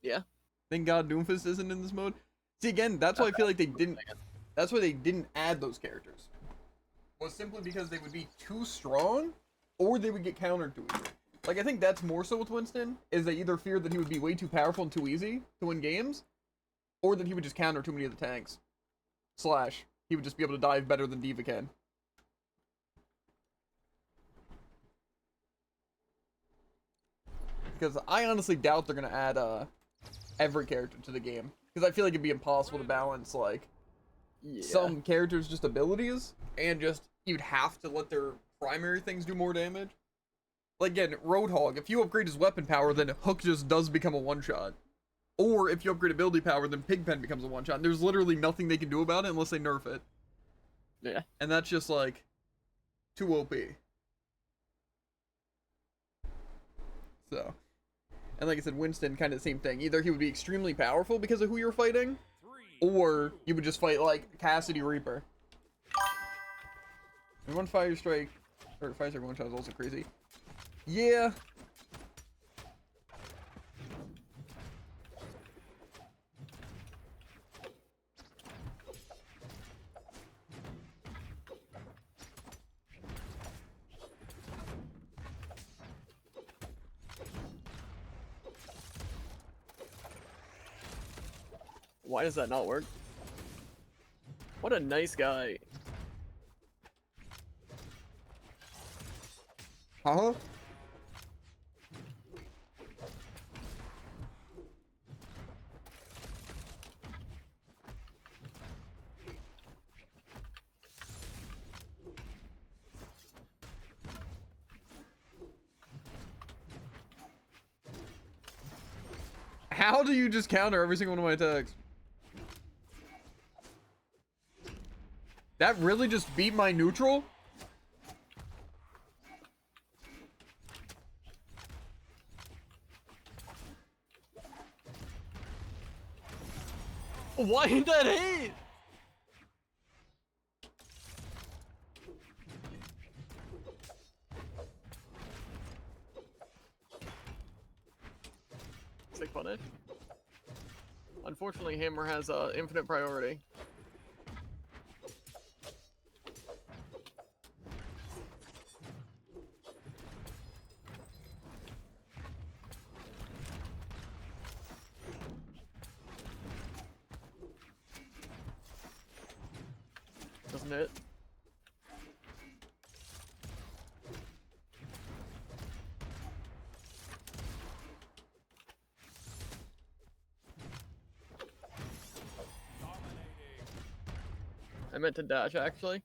Yeah. Thank God Doomfist isn't in this mode. See, again, that's why I feel like they didn't. That's why they didn't add those characters. Was simply because they would be too strong, or they would get countered too easily. Like I think that's more so with Winston, is they either feared that he would be way too powerful and too easy to win games, or that he would just counter too many of the tanks. Slash, he would just be able to dive better than D.Va can. Because I honestly doubt they're gonna add every character to the game. Because I feel like it'd be impossible to balance like some characters' just abilities and just you'd have to let their primary things do more damage. Like again, Roadhog, if you upgrade his weapon power, then Hook just does become a one-shot. Or if you upgrade ability power, then Pigpen becomes a one-shot. And there's literally nothing they can do about it unless they nerf it. Yeah. And that's just like too OP. So, and like I said, Winston kind of the same thing. Either he would be extremely powerful because of who you're fighting, or you would just fight like Cassidy Reaper. And one Fire Strike, or Fire Strike one shot is also crazy. Yeah. Why does that not work? What a nice guy. Huh? How do you just counter every single one of my attacks? That really just beat my neutral? Why did that hit? Sick punish. Unfortunately, Hammer has infinite priority. Doesn't it? I meant to dash, actually.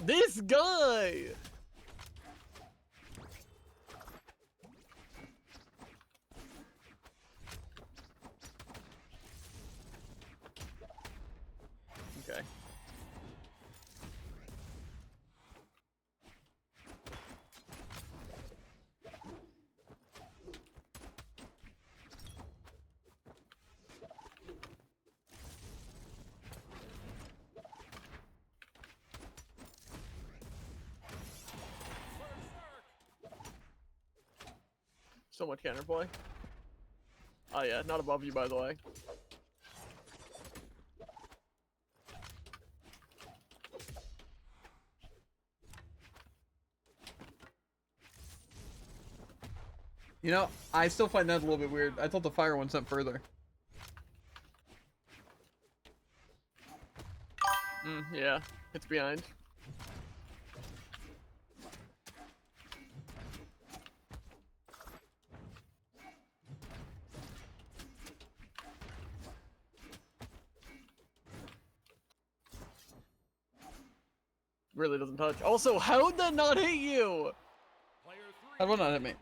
This guy! Okay. So much counterplay. Oh yeah, not above you, by the way. You know, I still find that a little bit weird. I thought the fire one went further. Yeah, it's behind. Really doesn't touch. Also, how'd that not hit you? That will not hit me.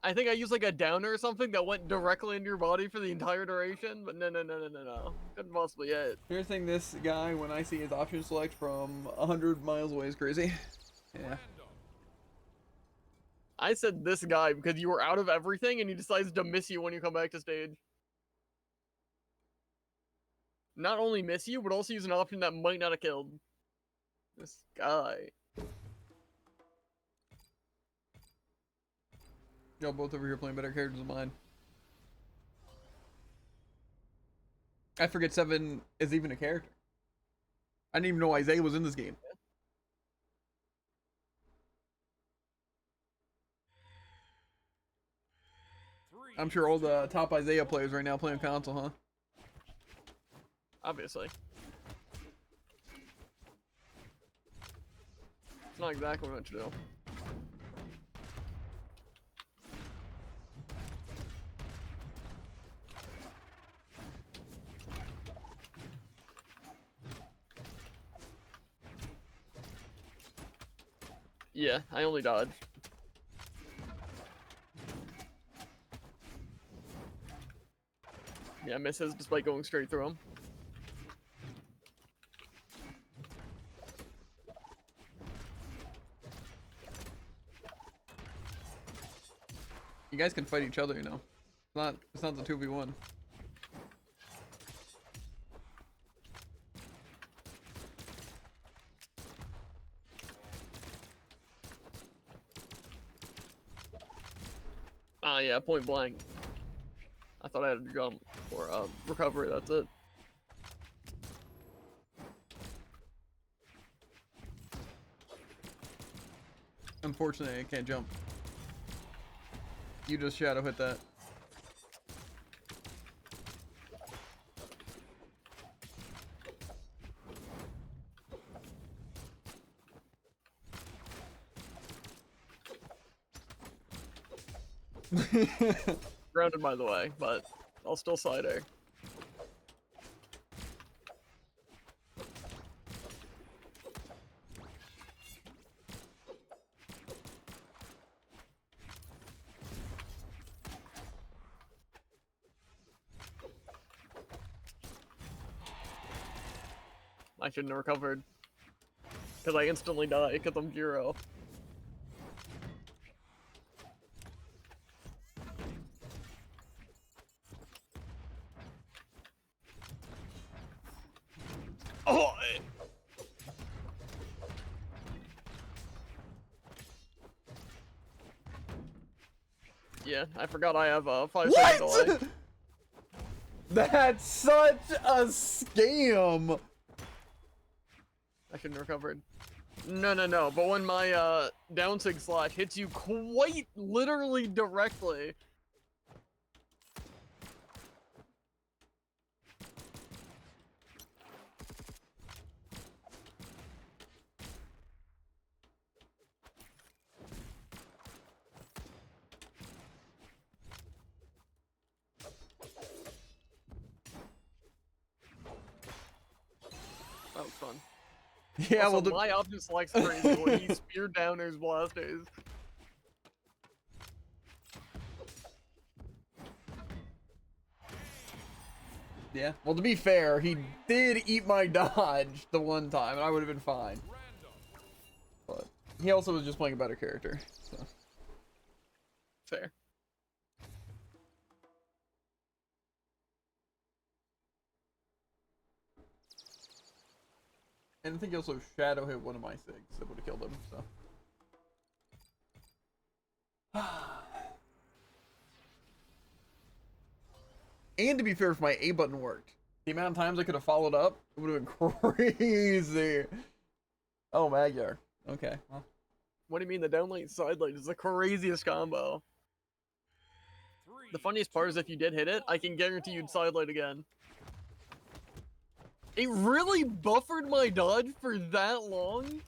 I think I used like a downer or something that went directly into your body for the entire duration, but no. Couldn't possibly hit. Here's the thing, this guy, when I see his option select from 100 miles away, is crazy. Yeah. I said this guy because you were out of everything and he decides to miss you when you come back to stage. Not only miss you, but also use an option that might not have killed. This guy. Y'all both over here playing better characters than mine. I forget 7 is even a character. I didn't even know Isaiah was in this game. I'm sure all the top Isaiah players right now playing console, huh? Obviously. It's not exactly what you do. Yeah, I only dodged. Yeah, misses despite going straight through him. You guys can fight each other, you know. It's not the 2v1. Ah, yeah, point blank. I thought I had to jump for recovery, that's it. Unfortunately, I can't jump. You just shadow hit that. Grounded, by the way, but I'll still side A. I shouldn't have recovered. Because I instantly die, because I'm 0. Oh! Yeah, I forgot I have a 5-second delay. That's such a scam! I shouldn't have recovered. No. But when my down sig slash hits you quite literally directly. That was fun. Yeah, also, well, my option selects crazy when he speared downers blasters. yeah. Well, to be fair, he did eat my dodge the one time, and I would have been fine. But he also was just playing a better character, so. Fair. And I think he also shadow hit one of my sigs that would have killed him, so. And to be fair, if my A button worked, the amount of times I could have followed up, it would have been crazy. Oh, Magyar. Okay. Well. What do you mean the downlight side light is the craziest combo? The funniest part is if you did hit it, I can guarantee you'd side light again. It really buffered my dodge for that long?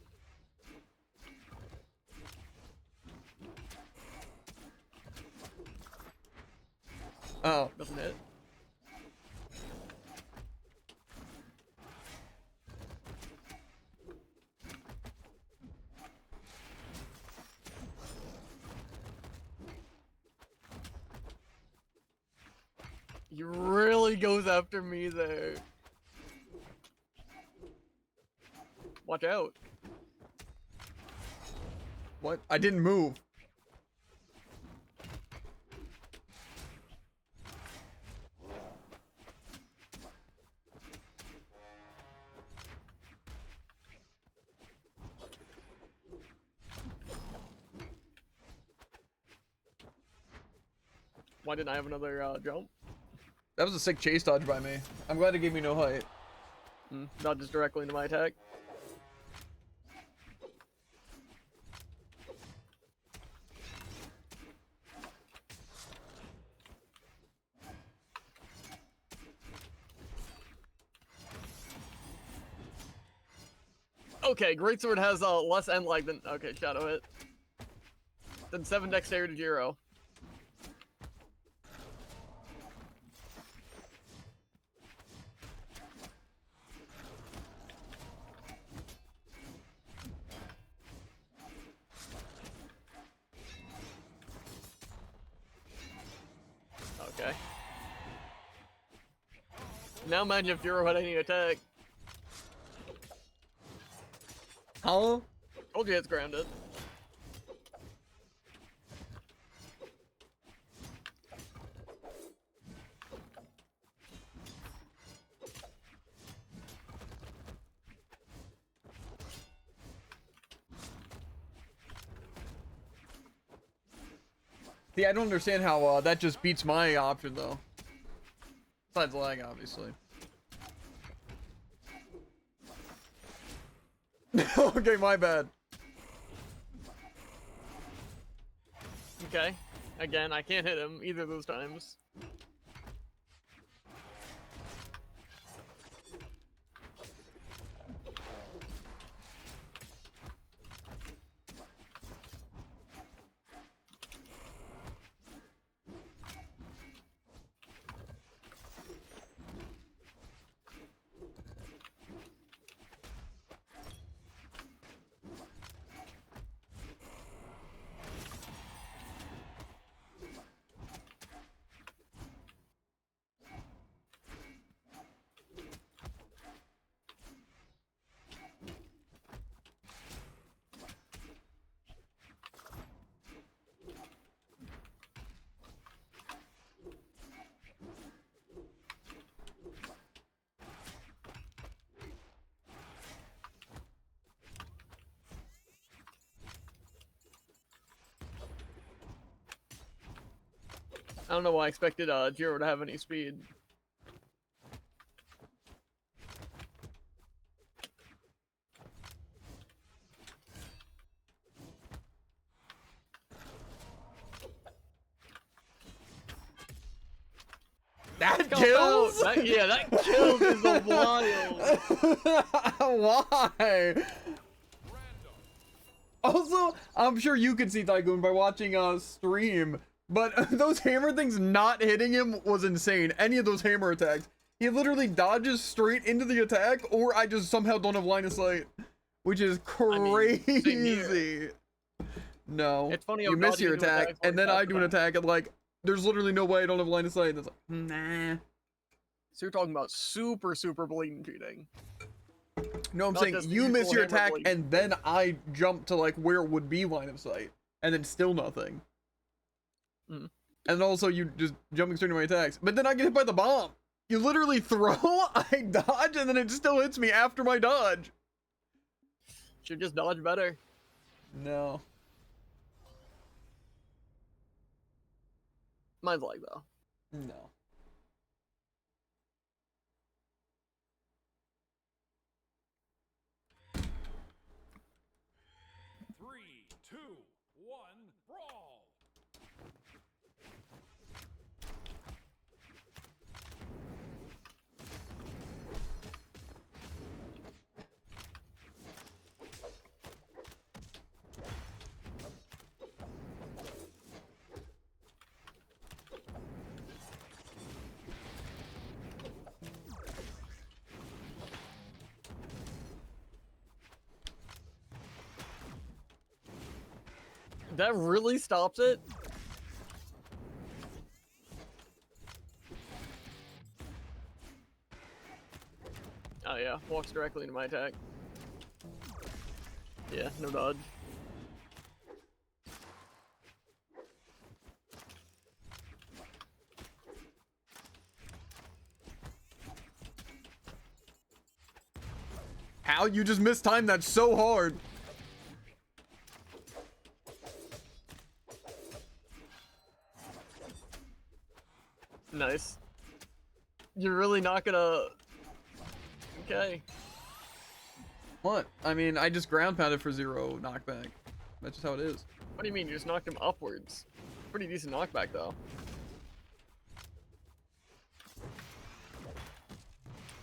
Oh. Doesn't hit. He really goes after me there. Watch out. What? I didn't move. Why didn't I have another jump? That was a sick chase dodge by me. I'm glad it gave me no height. Not just directly into my attack. Okay, Greatsword has less end lag than Shadow hit. Then 7 dexterity to 0. Okay. Now imagine if Jiro had any attack. Huh? Told you it's grounded. See, I don't understand how that just beats my option though. Besides lag, obviously. Okay, my bad. Okay. Again, I can't hit him either of those times. I don't know why I expected Jiro to have any speed. That kills? Yeah, that kills is a wild. Why? Also, I'm sure you could see Tycoon by watching stream, but those hammer things not hitting him was insane. Any of those hammer attacks. He literally dodges straight into the attack, or I just somehow don't have line of sight. Which is crazy. No. It's funny you miss your attack, and then I do an attack, and like, there's literally no way I don't have line of sight. It's like, nah. So you're talking about super blatant cheating. No, I'm Not saying just the you miss usual your hammer attack, blade. and then I jump to like where it would be line of sight, and then still nothing. And also you just jumping straight to my attacks, but then I get hit by the bomb. You literally throw, I dodge, and then it still hits me after my dodge. Should just dodge better. No. Mine's like though. No. Three, two, one, brawl! That really stops it? Oh yeah, walks directly into my attack. Yeah, no dodge. How you just mistimed that so hard? Nice. You're really not gonna... Okay. What? I mean, I just ground pounded for 0 knockback. That's just how it is. What do you mean? You just knocked him upwards. Pretty decent knockback, though.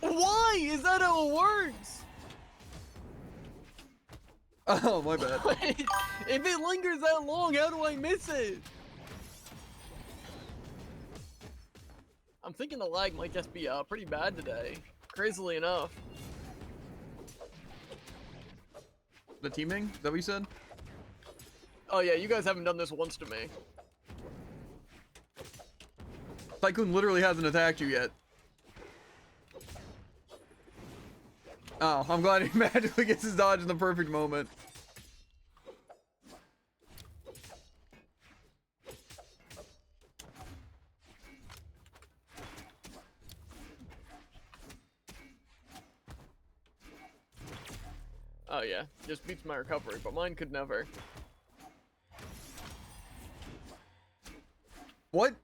Why? Is that how it works? Oh, my bad. If it lingers that long, how do I miss it? I'm thinking the lag might just be pretty bad today. Crazily enough. The teaming? Is that what you said? Oh yeah, you guys haven't done this once to me. Tycoon literally hasn't attacked you yet. Oh, I'm glad he magically gets his dodge in the perfect moment. Oh yeah, just beats my recovery, but mine could never. What?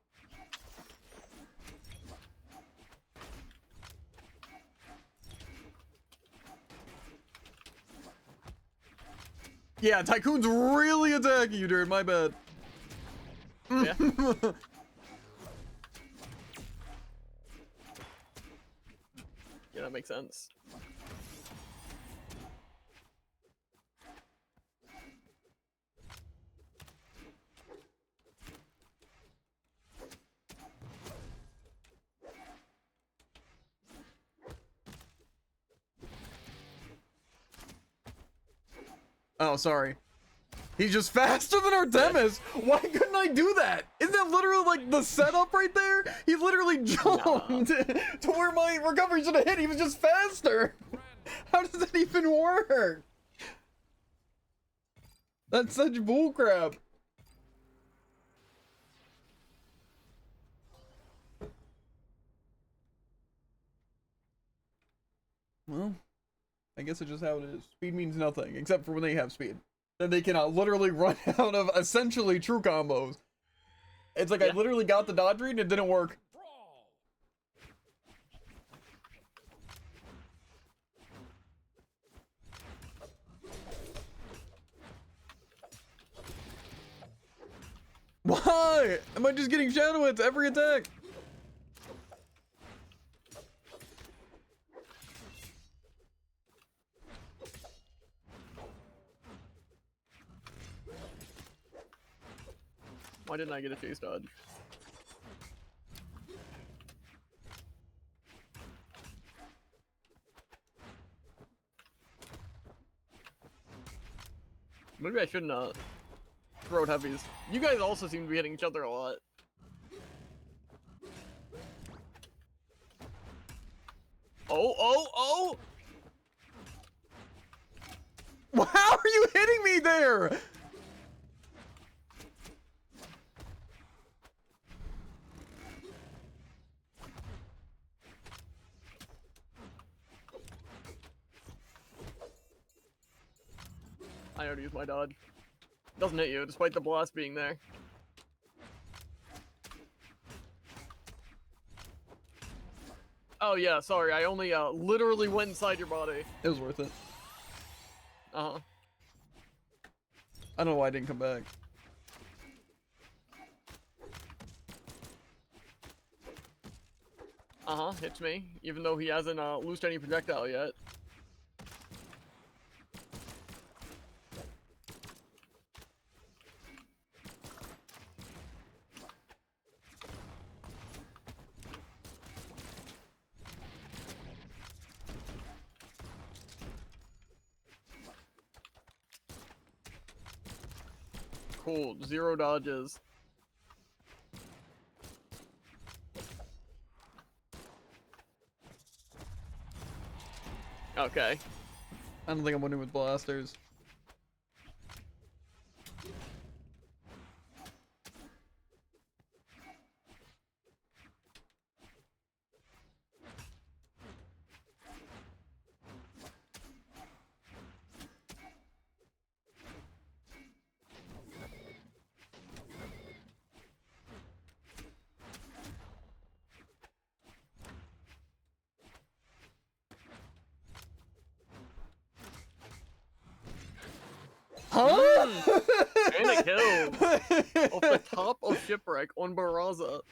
Yeah, Tycoon's really attacking you, dude. My bad. Yeah. Yeah, that makes sense. Oh, sorry. He's just faster than Artemis. Why couldn't I do that? Isn't that literally like the setup right there? He literally jumped to where my recovery should have hit. He was just faster. How does that even work? That's such bullcrap. Well, I guess it's just how it is. Speed means nothing, except for when they have speed. Then they cannot literally run out of essentially true combos. It's like I literally got the dodge read and it didn't work. Why? Am I just getting shadow hits every attack? Why didn't I get a chase dodge? Maybe I shouldn't throw out heavies. You guys also seem to be hitting each other a lot. Oh! How are you hitting me there? I already used my dodge. Doesn't hit you, despite the blast being there. Oh yeah, sorry, I only literally went inside your body. It was worth it. Uh-huh. I don't know why I didn't come back. Uh-huh, hits me, even though he hasn't loosed any projectile yet. Cool, 0 dodges. Okay. I don't think I'm winning with blasters. Huh? And a kill. Off the top of Shipwreck on Baraza.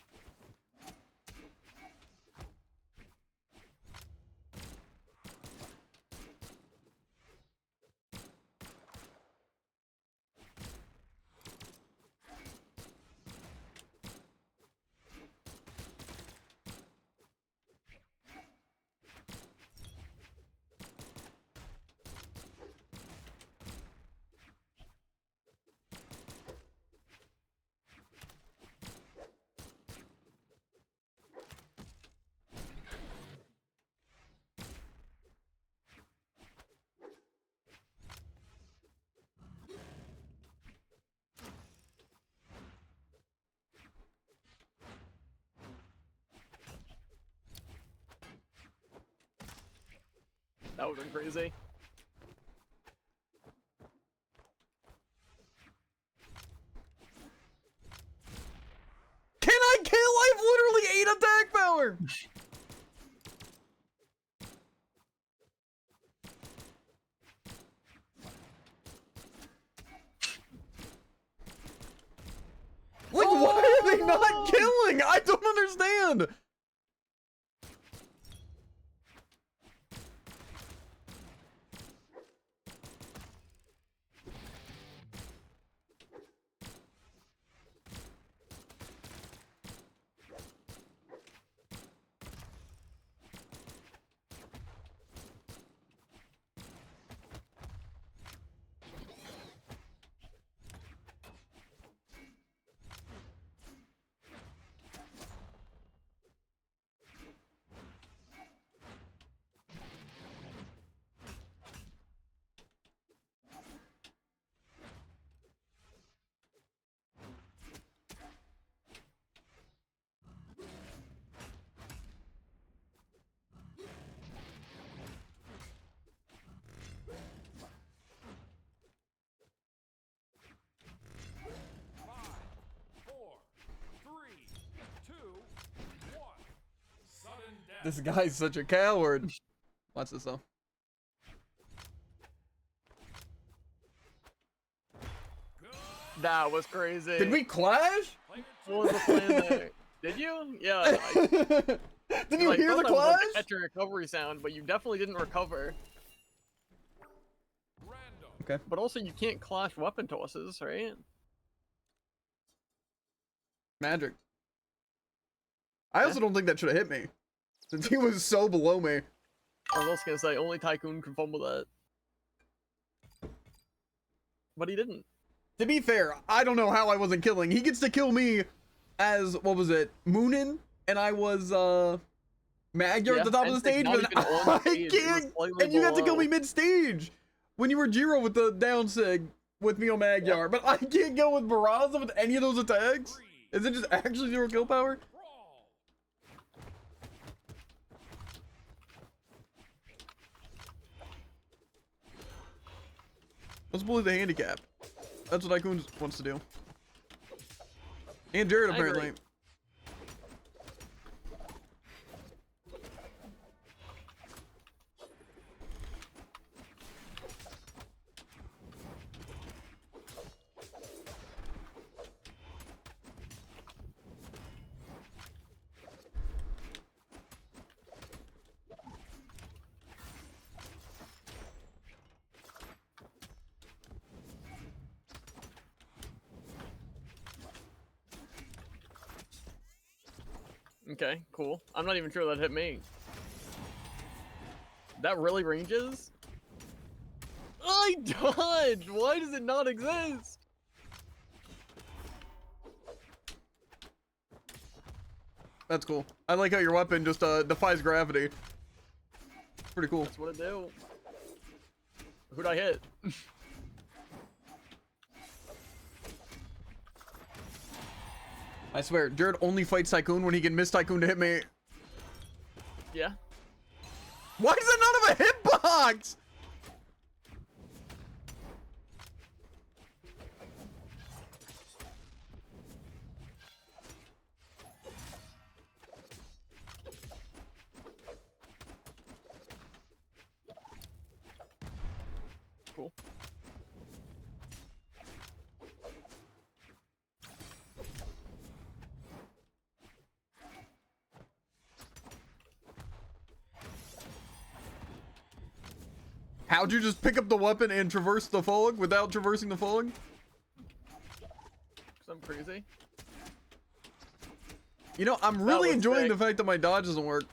That would've been crazy. Can I kill? I have literally 8 attack power! Like, why are they not killing? I don't understand! This guy's such a coward. Watch this though. That was crazy. Did we clash? What was the plan there? Did you? Yeah. Did you hear the thought that was clash? like a catch and recovery sound, but you definitely didn't recover. Okay. But also, you can't clash weapon tosses, right? Magic. I also don't think that should have hit me, since he was so below me. I was also gonna say, only Tycoon can fumble that. But he didn't. To be fair, I don't know how I wasn't killing. He gets to kill me as, what was it, Moonin? And I was, Magyar at the top of the stage, but I can't, and you got to kill me mid-stage when you were Jiro with the down sig with me on Magyar, but I can't go with Baraza with any of those attacks? Is it just actually 0 kill power? Let's bully the handicap. That's what Icon wants to do. And Jared, apparently. Okay, cool. I'm not even sure that hit me. That really ranges? I dodged! Why does it not exist? That's cool. I like how your weapon just defies gravity. Pretty cool. That's what it do. Who'd I hit? I swear, Jared only fights Tycoon when he can miss Tycoon to hit me. Yeah. Why is it none of a hitbox? Cool. How'd you just pick up the weapon and traverse the fog without traversing the fog? Cause I'm crazy. You know, I'm really was enjoying sick. the fact that my dodge doesn't work.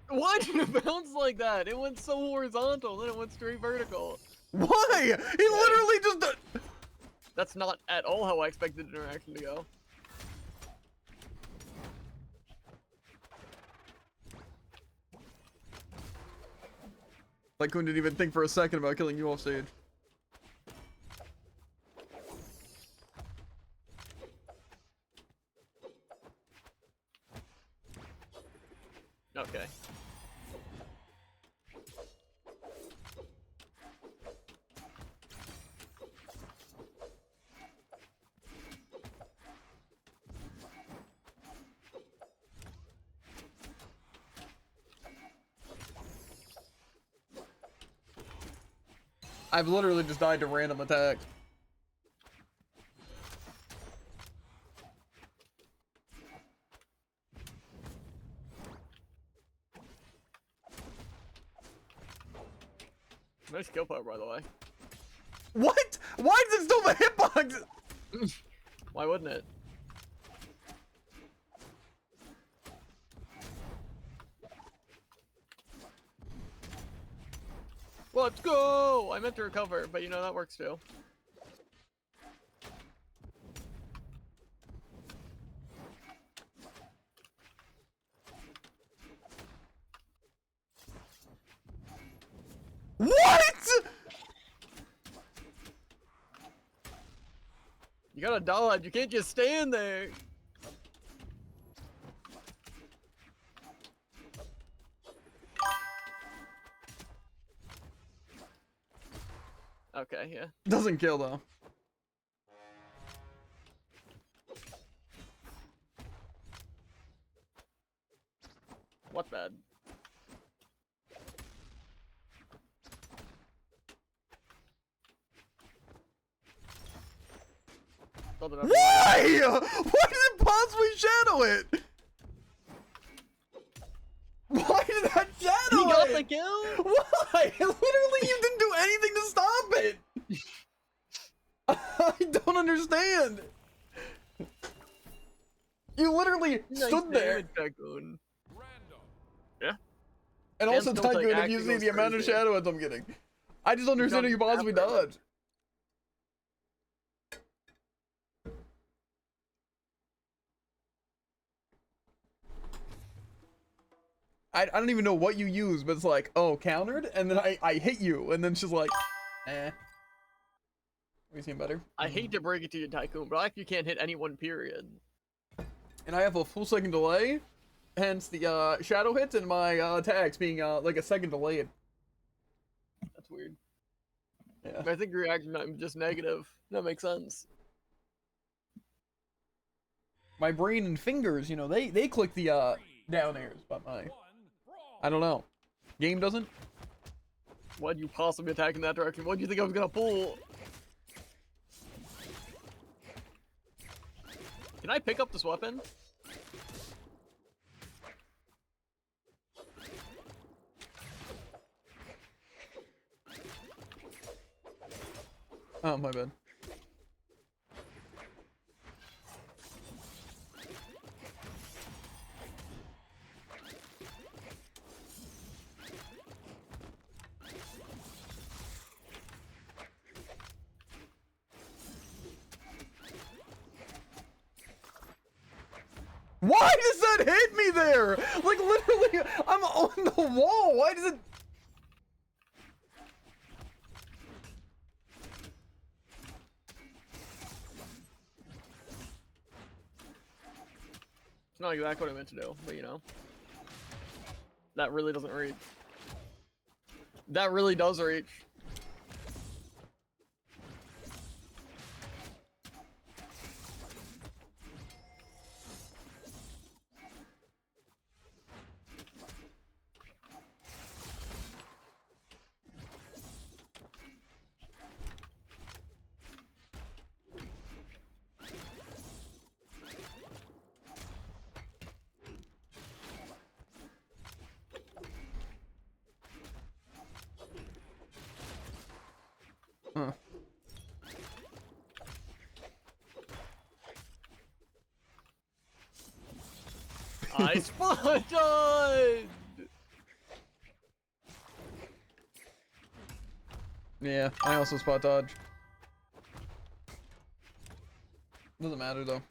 Why did it bounce like that? It went so horizontal, then it went straight vertical. Why? He literally just... That's not at all how I expected the interaction to go. Tycoon didn't even think for a second about killing you off stage. Okay. I've literally just died to random attack. Nice kill power, by the way. What? Why is it still the hitbox? Why wouldn't it? Let's go! I meant to recover, but you know, that works too. What? You gotta dodge, you can't just stand there. Okay, yeah. Doesn't kill though. What bad? Why? Why did it possibly shadow it? Why did that shadow He got it? the kill? Why? Literally, you didn't do anything to stop it. I don't understand. You literally Nice stood there. damage, Tycoon. Random. Yeah. And also, still take Tycoon, if action you see goes the amount of crazy. shadow hits I'm getting. I just don't understand how you possibly after it. dodge. I don't even know what you use, but it's like, oh, countered, and then I hit you, and then she's like, eh. We seem better. I hate to break it to you, Tycoon, but I actually can't hit anyone, period. And I have a full second delay, hence the shadow hits and my attacks being like a second delayed. That's weird. Yeah. But I think your reaction time is just negative. That makes sense. My brain and fingers, you know, they click the down airs, but my, I don't know. Game doesn't. Why'd you possibly attack in that direction? What do you think I was gonna pull? Can I pick up this weapon? Oh, my bad. Why does that hit me there? Like, literally, I'm on the wall. Why does it... It's not exactly what I meant to do, but you know. That really doesn't reach. That really does reach. Huh. I spot dodged! Yeah, I also spot dodge. Doesn't matter though.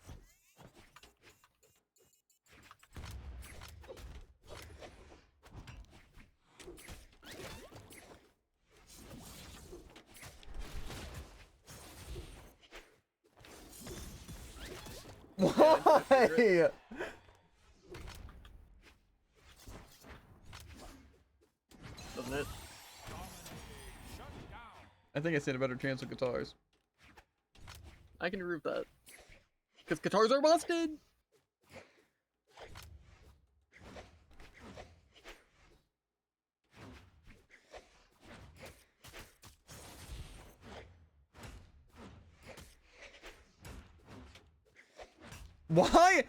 Why? Doesn't it? I think I stand a better chance with guitars. I can agree with that. Because guitars are busted! Why?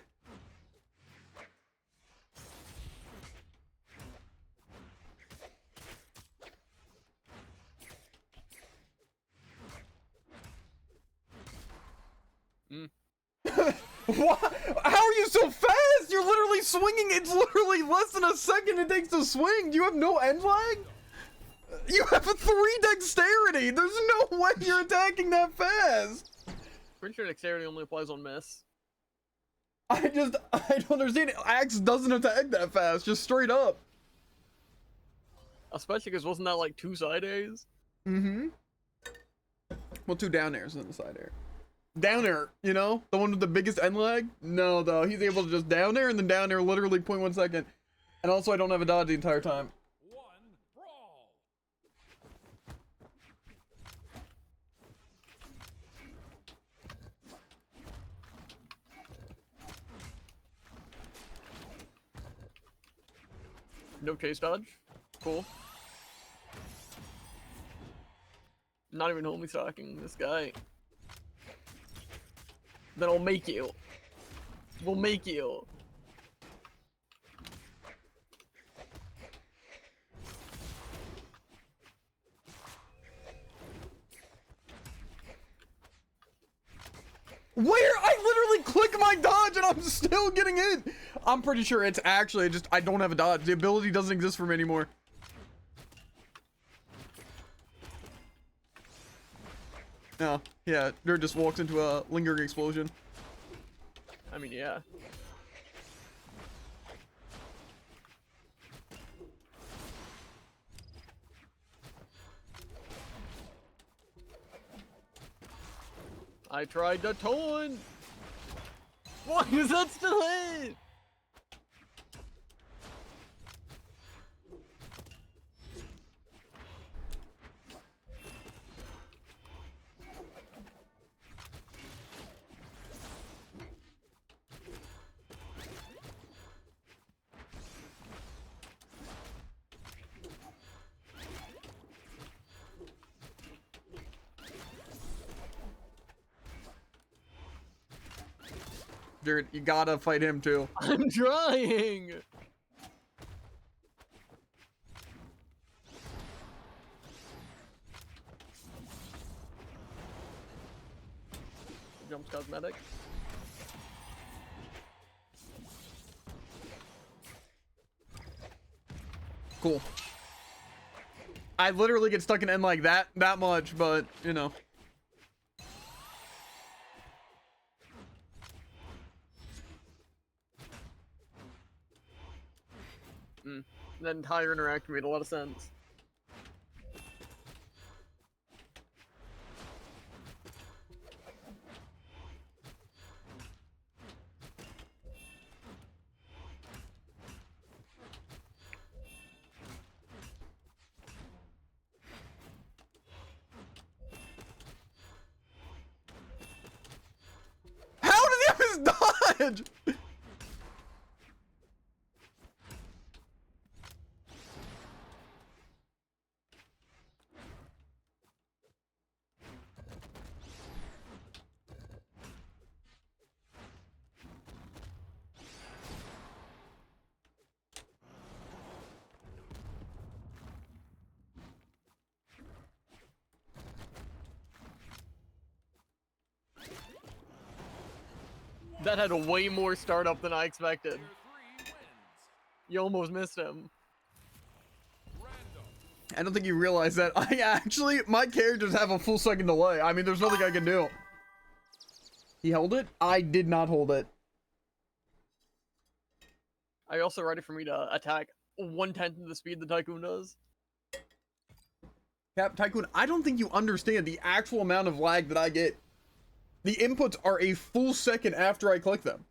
What? How are you so fast? You're literally swinging. It's literally less than a second it takes to swing. Do you have no end lag? You have a 3 dexterity. There's no way you're attacking that fast. Pretty sure dexterity only applies on miss. I don't understand it. Axe doesn't attack that fast, just straight up. Especially because wasn't that like 2 side A's? Mm-hmm. Well, 2 down airs and the side air. Down air, you know? The one with the biggest end lag? No, though. He's able to just down air and then down air literally 0.1 second. And also, I don't have a dodge the entire time. One brawl. No chase dodge. Cool. Not even homie stocking this guy. Then I'll make you. We'll make you. Where? I literally click my dodge and I'm still getting in. I'm pretty sure it's actually just I don't have a dodge. The ability doesn't exist for me anymore. Oh, yeah. Nerd just walks into a lingering explosion. I mean, yeah. I tried to taunt! Why is that still hit? Dude, you gotta fight him too. I'm trying! Jumps cosmetic. Cool. I literally get stuck in end like that much, but you know. That entire interaction made a lot of sense. How did he have his dodge? That had a way more startup than I expected. Player 3 wins. You almost missed him. Random. I don't think you realize that. My characters have a full second delay. I mean, there's nothing I can do. He held it? I did not hold it. Are you also ready for me to attack 1/10 of the speed the Tycoon does? Cap Tycoon, I don't think you understand the actual amount of lag that I get. The inputs are a full second after I click them.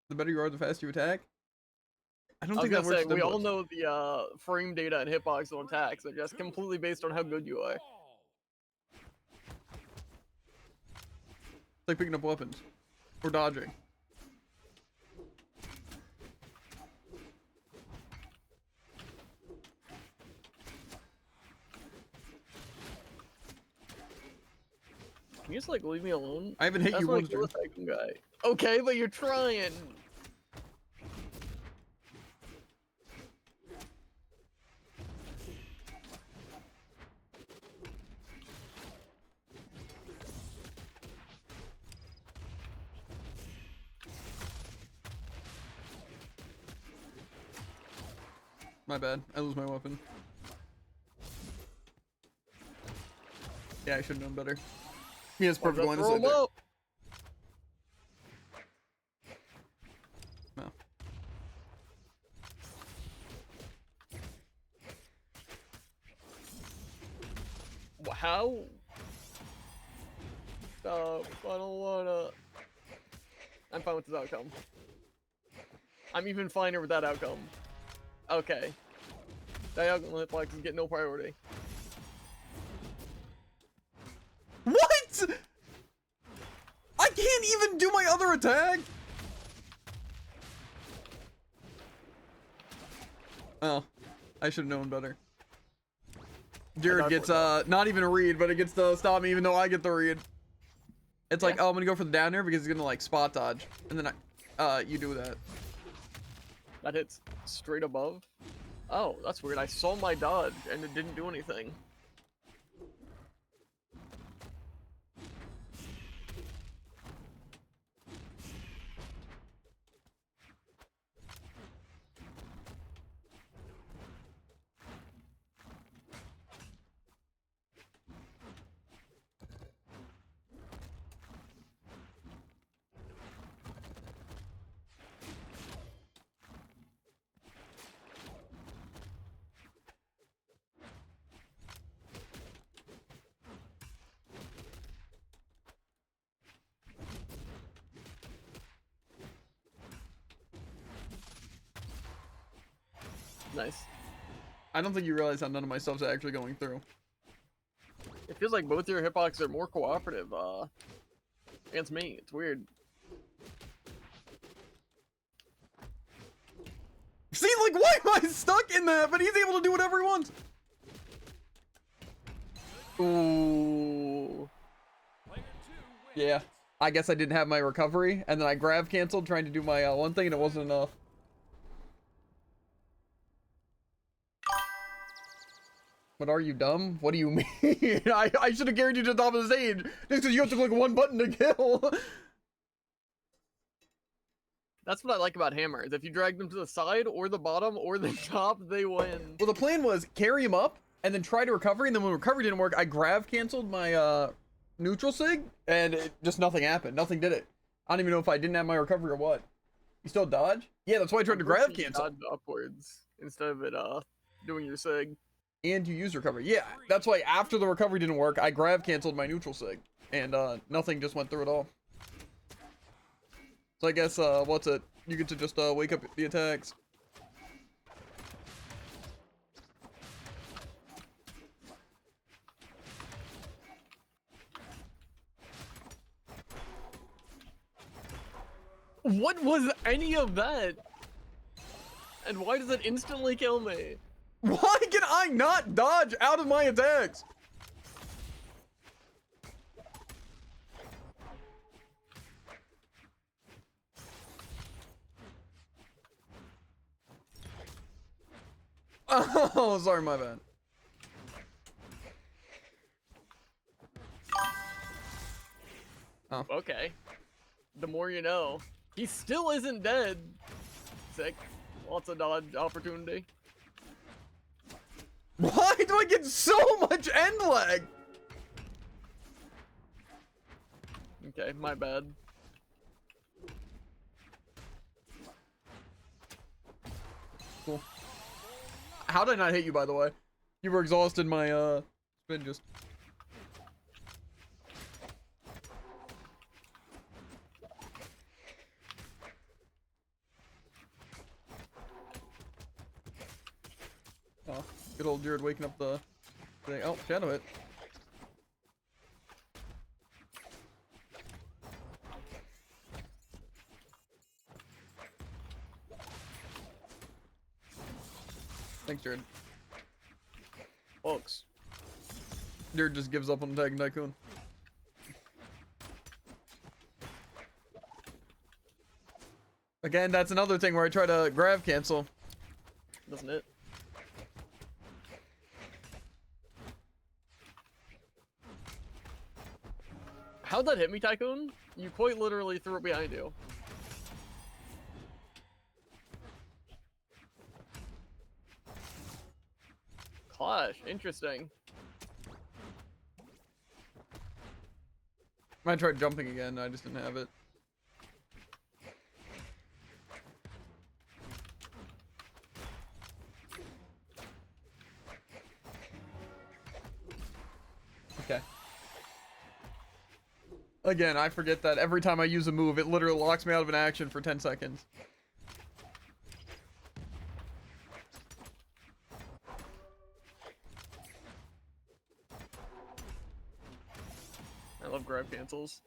The better you are, the faster you attack. I don't I was think that gonna works. say, with we all inputs. know the frame data and hitbox on attacks are just completely based on how good you are. Brawl. It's like picking up weapons or dodging. Can you just like leave me alone? I haven't hit That's you my once. kill Tycoon guy. Okay, but you're trying. My bad. I lose my weapon. Yeah, I should have known better. He has perfect line of Throw sight him there. up. No. How? Stop. I don't wanna. I'm fine with this outcome. I'm even finer with that outcome. Okay. Diagonal hitboxes get no priority. What? I can't even do my other attack. Oh, I should have known better. Jared gets not even a read, but it gets to stop me even though I get the read. It's like, oh, I'm gonna go for the down air because he's gonna like spot dodge, and then you do that. That hits straight above. Oh, that's weird. I saw my dodge and it didn't do anything. Nice. I don't think you realize how none of my stuff's actually going through. It feels like both your hitboxes are more cooperative against me. It's weird. See, like, why am I stuck in that? But he's able to do whatever he wants. Ooh. Player 2 wins. Yeah. I guess I didn't have my recovery, and then I grab canceled trying to do my one thing, and it wasn't enough. But are you dumb? What do you mean? I should have carried you to the top of the stage just because you have to click one button to kill. That's what I like about hammers. If you drag them to the side or the bottom or the top, they win. Well, the plan was carry him up and then try to recover, and then when recovery didn't work, I grav canceled my neutral sig, and just nothing happened. Nothing did it. I don't even know if I didn't have my recovery or what. You still dodge? Yeah, that's why I tried to grab cancel. Dodge upwards instead of it doing your sig. And you use recovery. Yeah, that's why after the recovery didn't work, I grab canceled my neutral sig. And nothing just went through at all. So I guess, what's it? You get to just wake up the attacks. What was any of that? And why does it instantly kill me? Why can I not dodge out of my attacks? Oh, sorry, my bad. Oh. Okay. The more you know. He still isn't dead. Sick. Lots of dodge opportunity. Why do I get so much end lag? Okay, my bad. Cool. How did I not hit you, by the way? You were exhausted my spin just. Oh, good old Jared waking up the thing. Oh, shadow it. Thanks, Jared. Folks. Jared just gives up on attacking Tycoon. Again, that's another thing where I try to grab cancel. Doesn't it? How'd that hit me, Tycoon? You quite literally threw it behind you. Clash, interesting. I tried jumping again, I just didn't have it. Okay. Again, I forget that every time I use a move, it literally locks me out of an action for 10 seconds. I love grab cancels.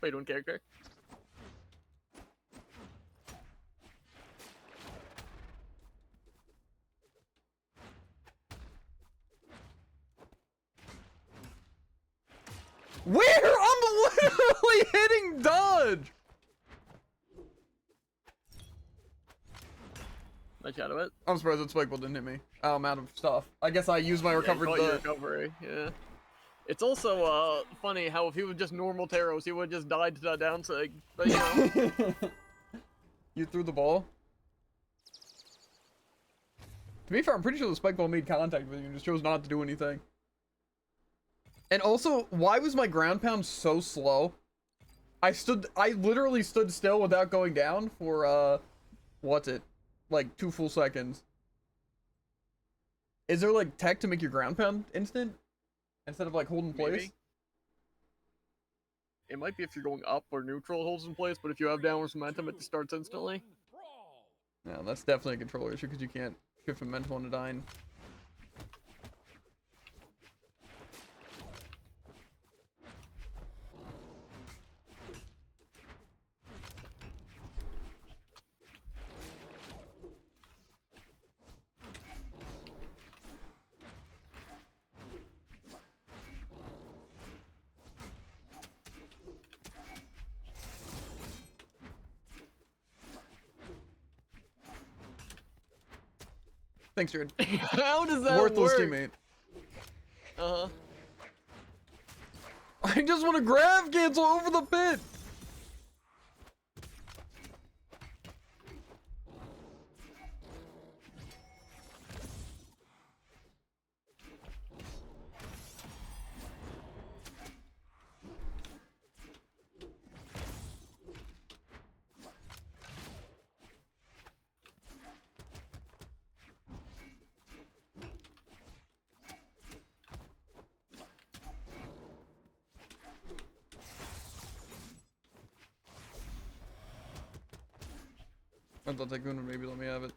Wait, one character. Where? I'm literally hitting dodge! I shadow it. I'm surprised that spike ball didn't hit me. Oh, I'm out of stuff. I guess I used my recovery. Yeah, you caught your recovery. Yeah. It's also funny how if he was just normal Taros, he would have just died to that down sig. But you know. You threw the ball? To be fair, I'm pretty sure the spike ball made contact with you and just chose not to do anything. And also, why was my ground pound so slow? I literally stood still without going down for, what's it? Like 2 full seconds. Is there like tech to make your ground pound instant? Instead of like holding place? Maybe. It might be if you're going up or neutral holds in place, but if you have downwards momentum, it starts instantly. No, that's definitely a controller issue because you can't shift momentum on a dyne. Thanks, Jared. How does that Worthless work? teammate. Uh-huh. I just want to grab cancel over the pit. I thought Tycoon would maybe let me have it.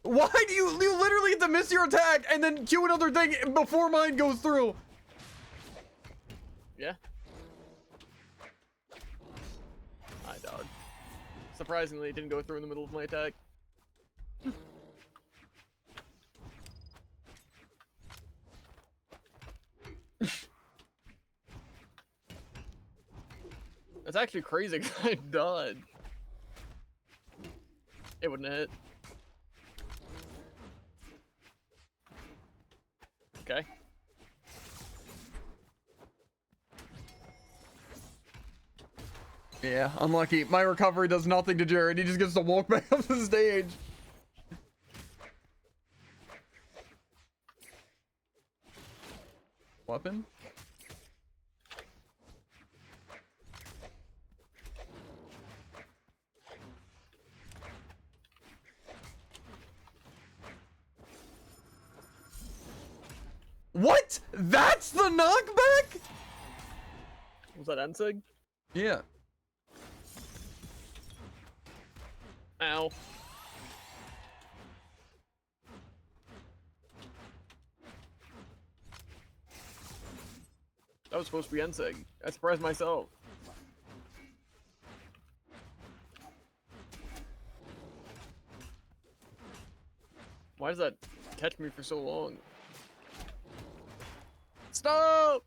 Why do you literally get to miss your attack and then cue another thing before mine goes through? Yeah. I dog. Surprisingly, it didn't go through in the middle of my attack. That's actually crazy because I dodged. It wouldn't hit. Okay. Yeah, unlucky. My recovery does nothing to Jared. He just gets to walk back up the stage. Weapon? What? That's the knockback? Was that Ensig? Yeah. Ow. That was supposed to be Ensig. I surprised myself. Why does that catch me for so long? Stop!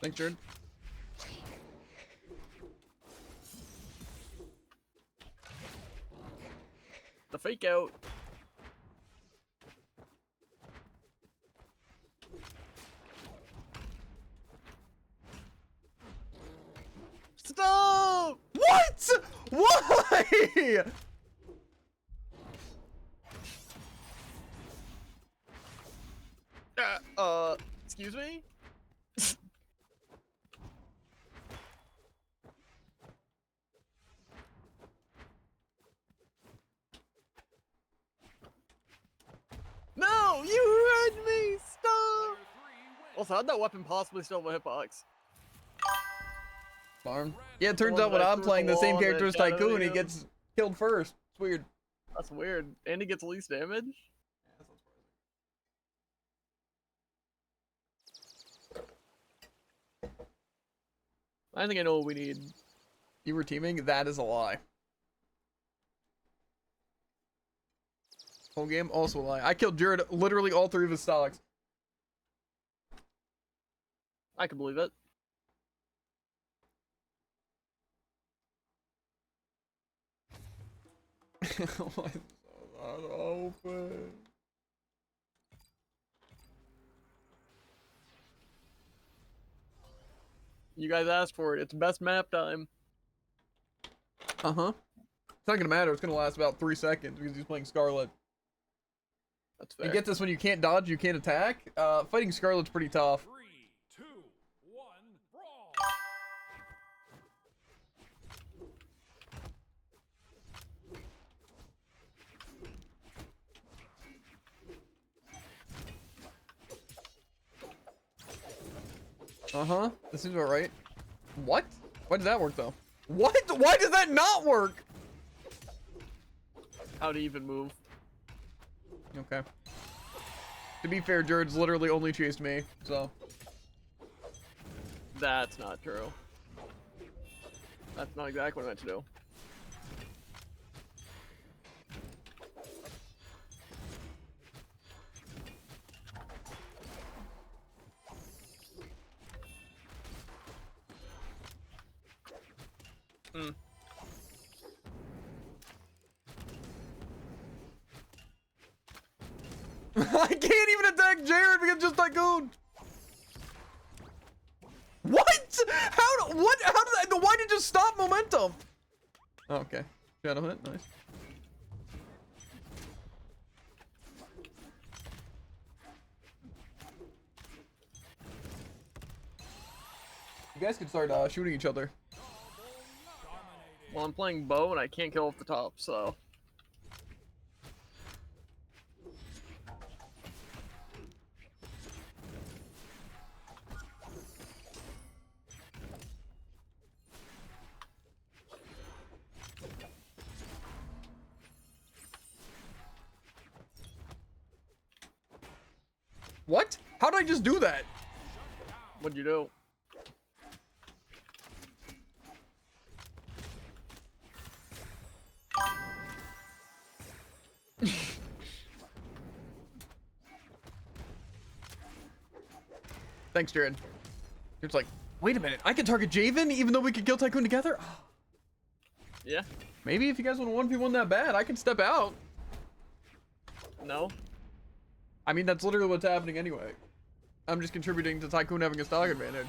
Thanks, Jared. The fake out. Stop! What? Why? Excuse me? No, you heard me! Stop! Also, how'd that weapon possibly still have a hitbox? Farm. Yeah, it turns one out when that I I'm threw playing the the same wall character and as then got out of Tycoon, he him. gets killed first. It's weird. That's weird. And he gets least damage? I think I know what we need. You were teaming? That is a lie. Whole game? Also a lie. I killed Jared literally all 3 of his stocks. I can believe it. Why is it not open? You guys asked for it. It's best map time. Uh-huh. It's not gonna matter. It's gonna last about 3 seconds because he's playing Scarlet. That's fair. You get this when you can't dodge, you can't attack. Fighting Scarlet's pretty tough. 3, 2, 1, brawl! Uh-huh. This seems about right. What? Why does that work, though? What? Why does that not work? How to even move. Okay. To be fair, Jared's literally only chased me, so. That's not true. That's not exactly what I meant to do. Hmm. I can't even attack Jared because just Tycoon. What? How? What? How did that? Why did it just stop momentum? Oh, okay. Shadow hit. Nice. You guys can start shooting each other. Well, I'm playing bow and I can't kill off the top, so. What? How did I just do that? What'd you do? Thanks, Jared. It's like, wait a minute, I can target Javen even though we could kill Tycoon together? Yeah. Maybe if you guys want to 1v1 that bad, I can step out. No. I mean, that's literally what's happening anyway. I'm just contributing to Tycoon having a stock advantage.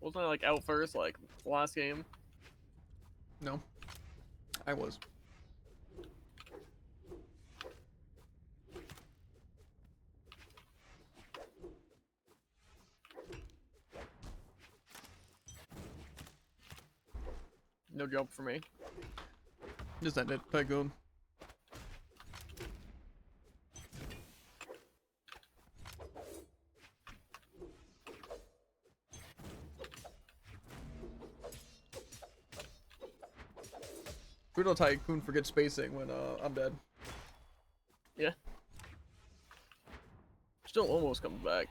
Wasn't I like out first like last game? No. I was. No jump for me. Just end it, Tycoon. Brutal Tycoon forgets spacing when I'm dead. Yeah. Still almost coming back.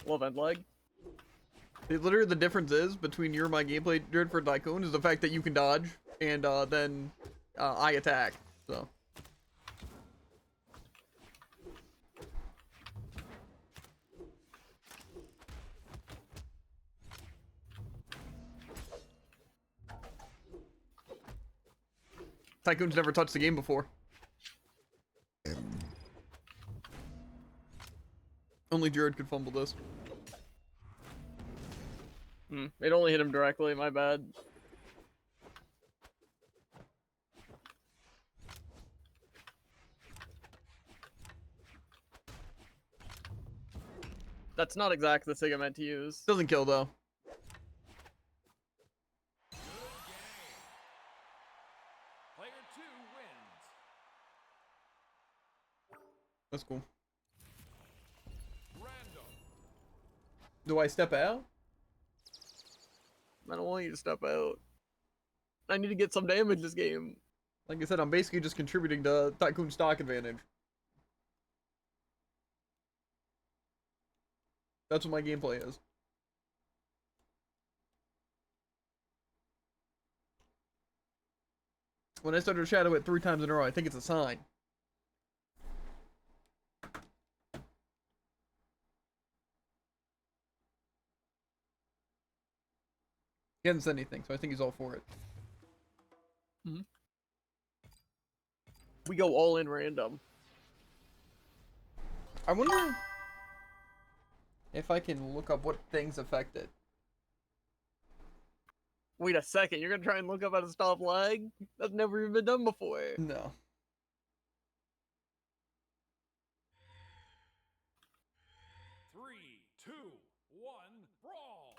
Love end leg. Literally, the difference is between your and my gameplay, Jared, for Tycoon is the fact that you can dodge and then I attack. So. Tycoon's never touched the game before. Only Jared could fumble this. It only hit him directly, my bad. That's not exactly the thing I meant to use. Doesn't kill though. Player 2 wins. That's cool. Random. Do I step out? I don't want you to step out. I need to get some damage this game. Like I said, I'm basically just contributing to Tycoon's stock advantage. That's what my gameplay is. When I started to shadow it 3 times in a row, I think it's a sign. He hasn't said anything, so I think he's all for it. We go all in random. I wonder if I can look up what things affect it. Wait a second, you're gonna try and look up how to stop lag? That's never even been done before. No. Three, two, one, brawl.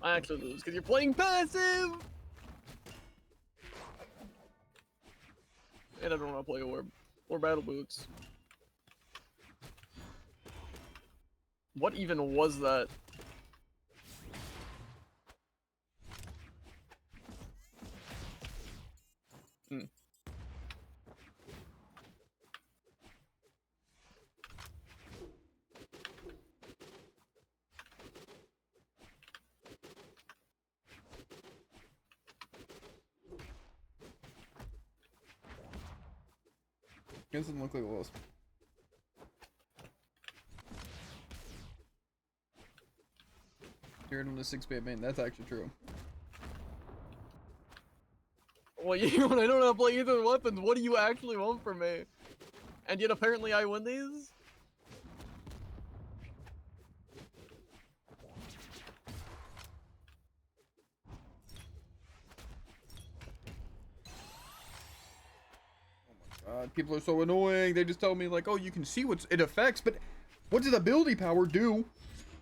I actually lose because you're playing passive! And I don't want to play Orb. Or Battle Boots. What even was that? This doesn't look like it was. Jared on the 6-bit main, that's actually true. Well, when I don't know how to play either weapons, what do you actually want from me? And yet apparently I win these? god, people are so annoying. They just tell me like, oh, you can see what it affects, but what does ability power do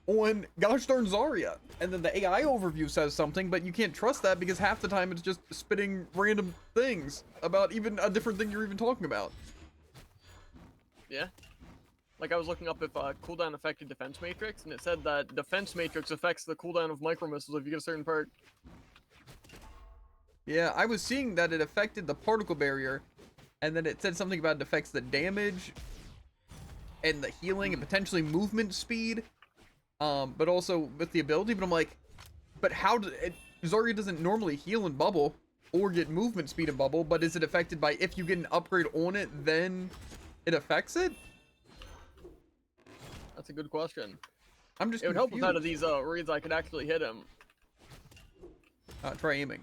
on gosh darn Zarya? And then the AI overview says something, but you can't trust that because half the time it's just spitting random things about even a different thing you're even talking about. Yeah. Like, I was looking up if cooldown affected defense matrix, and it said that defense matrix affects the cooldown of micro missiles if you get a certain perk. Yeah, I was seeing that it affected the particle barrier, and then it said something about it affects the damage and the healing and potentially movement speed, but also with the ability. But I'm like, but how does it? Zarya doesn't normally heal in bubble or get movement speed in bubble, but is it affected by if you get an upgrade on it, then it affects it? That's a good question. I'm just It would help if out of confused. these reads I could actually hit him. Try aiming.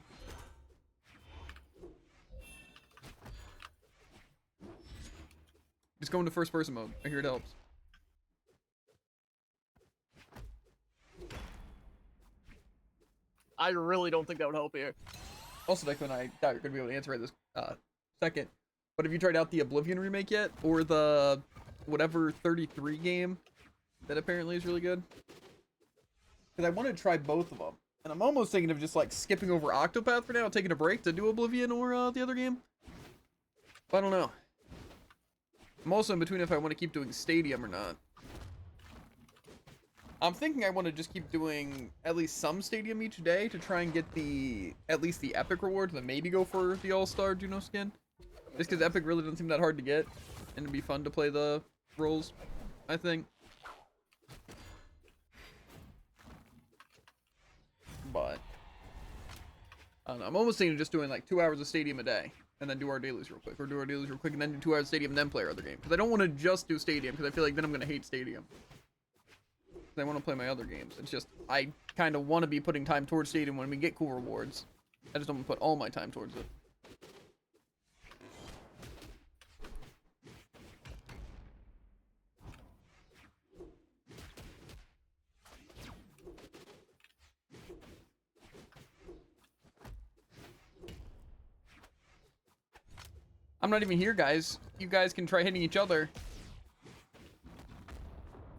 Just go into first person mode. I hear it helps. I really don't think that would help here. Also, Declan, I doubt you're gonna be able to answer right this second. But have you tried out the Oblivion remake yet, or the whatever 33 game that apparently is really good? Because I want to try both of them, and I'm almost thinking of just like skipping over Octopath for now, taking a break to do Oblivion or the other game. But I don't know. I'm also in between if I want to keep doing Stadium or not. I'm thinking I want to just keep doing at least some Stadium each day to try and get at least the Epic rewards, and then maybe go for the All-Star Juno skin. Just because Epic really doesn't seem that hard to get, and it'd be fun to play the roles, I think. But I don't know, I'm almost thinking of just doing like 2 hours of Stadium a day, and then do our dailies real quick, or do our dailies real quick, and then do 2 hours of Stadium, and then play our other game. Because I don't want to just do Stadium, because I feel like then I'm going to hate Stadium. I want to play my other games. It's just, I kind of want to be putting time towards Stadium when we get cool rewards. I just don't want to put all my time towards it. I'm not even here, guys. You guys can try hitting each other.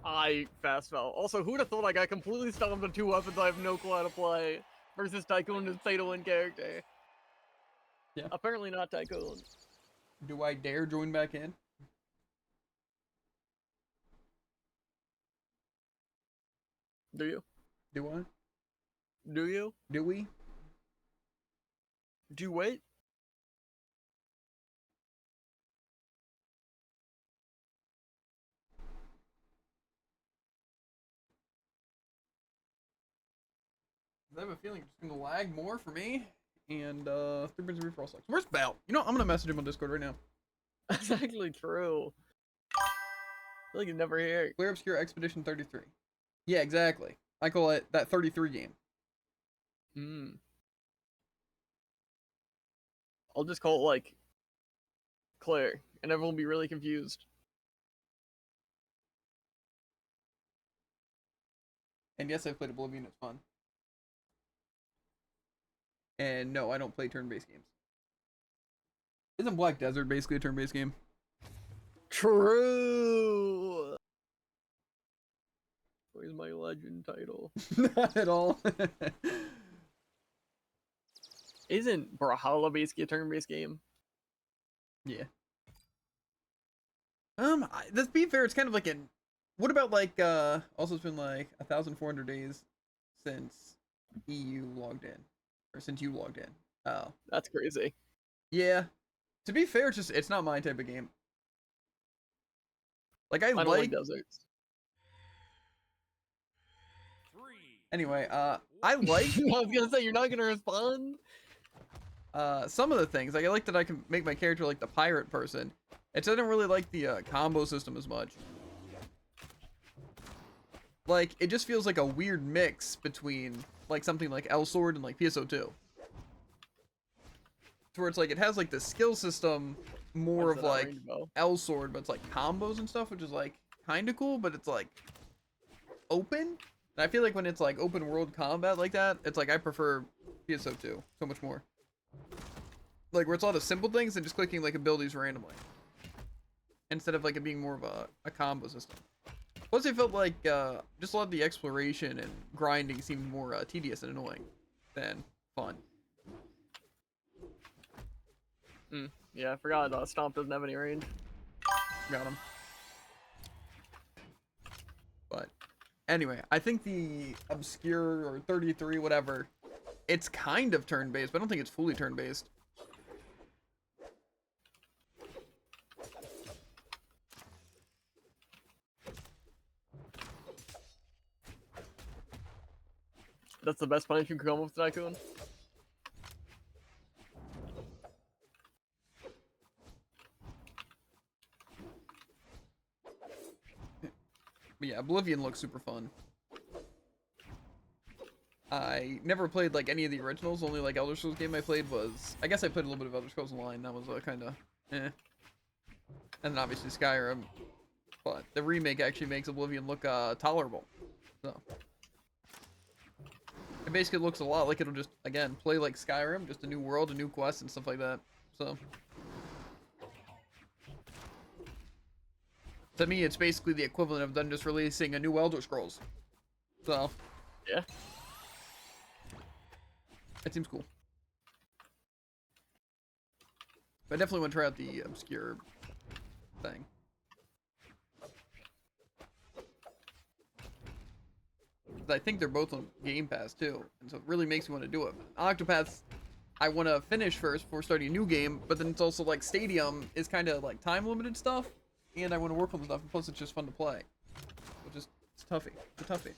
I fast fell. Also, who'd have thought I got completely stomped on 2 weapons I have no clue how to play versus Tycoon is pay to win character? Yeah. Apparently not Tycoon. Do I dare join back in? Do you? Do I? Do you? Do we? Do you wait? I have a feeling it's just gonna lag more for me. And 3 minutes of refresh. Where's Bell? You know, I'm gonna message him on Discord right now. That's actually true. I feel like you never hear it. Clear Obscure Expedition 33. Yeah, exactly. I call it that 33 game. I'll just call it like Claire, and everyone will be really confused. And yes, I've played Oblivion. It's fun. And no, I don't play turn-based games. Isn't Black Desert basically a turn-based game? True. Where's my legend title? Not at all. Isn't Brawlhalla basically a turn-based game? Yeah. Let's be fair, it's kind of like an... What about like, also it's been like 1,400 days since EU logged in. Or since you logged in. Oh. That's crazy. Yeah. To be fair, it's not my type of game. Like, I don't like deserts. Anyway, I like... I was gonna say, you're not gonna respond? Some of the things. Like, I like that I can make my character like the pirate person. I don't really like the combo system as much. Like, it just feels like a weird mix between like something like L Sword and like PSO2. To where it's like it has like the skill system more of like L Sword, but it's like combos and stuff, which is like kind of cool, but it's like open. And I feel like when it's like open world combat like that, it's like I prefer PSO2 so much more. Like where it's a lot of simple things and just clicking like abilities randomly. instead of like it being more of a combo system. Plus, I felt like just a lot of the exploration and grinding seemed more tedious and annoying than fun. Yeah, I forgot Stomp doesn't have any range. Got him. But anyway, I think the Obscure or 33, whatever, it's kind of turn-based, but I don't think it's fully turn-based. That's the best punch you can come up with, Tycoon. But yeah, Oblivion looks super fun. I never played like any of the originals. Only like Elder Scrolls game I played was, I guess I played a little bit of Elder Scrolls Online. That was kind of eh. And then obviously Skyrim. But the remake actually makes Oblivion look tolerable. So it basically looks a lot like it'll just, again, play like Skyrim, just a new world, a new quest, and stuff like that. So to me, it's basically the equivalent of them just releasing a new Elder Scrolls. So yeah, it seems cool. But I definitely want to try out the Obscure thing. I think they're both on Game Pass too, and so it really makes me want to do it. Octopath, I want to finish first before starting a new game, but then it's also like Stadium is kind of like time limited stuff, and I want to work on the stuff, and plus it's just fun to play. Which is, it's toughy. It's a toughie.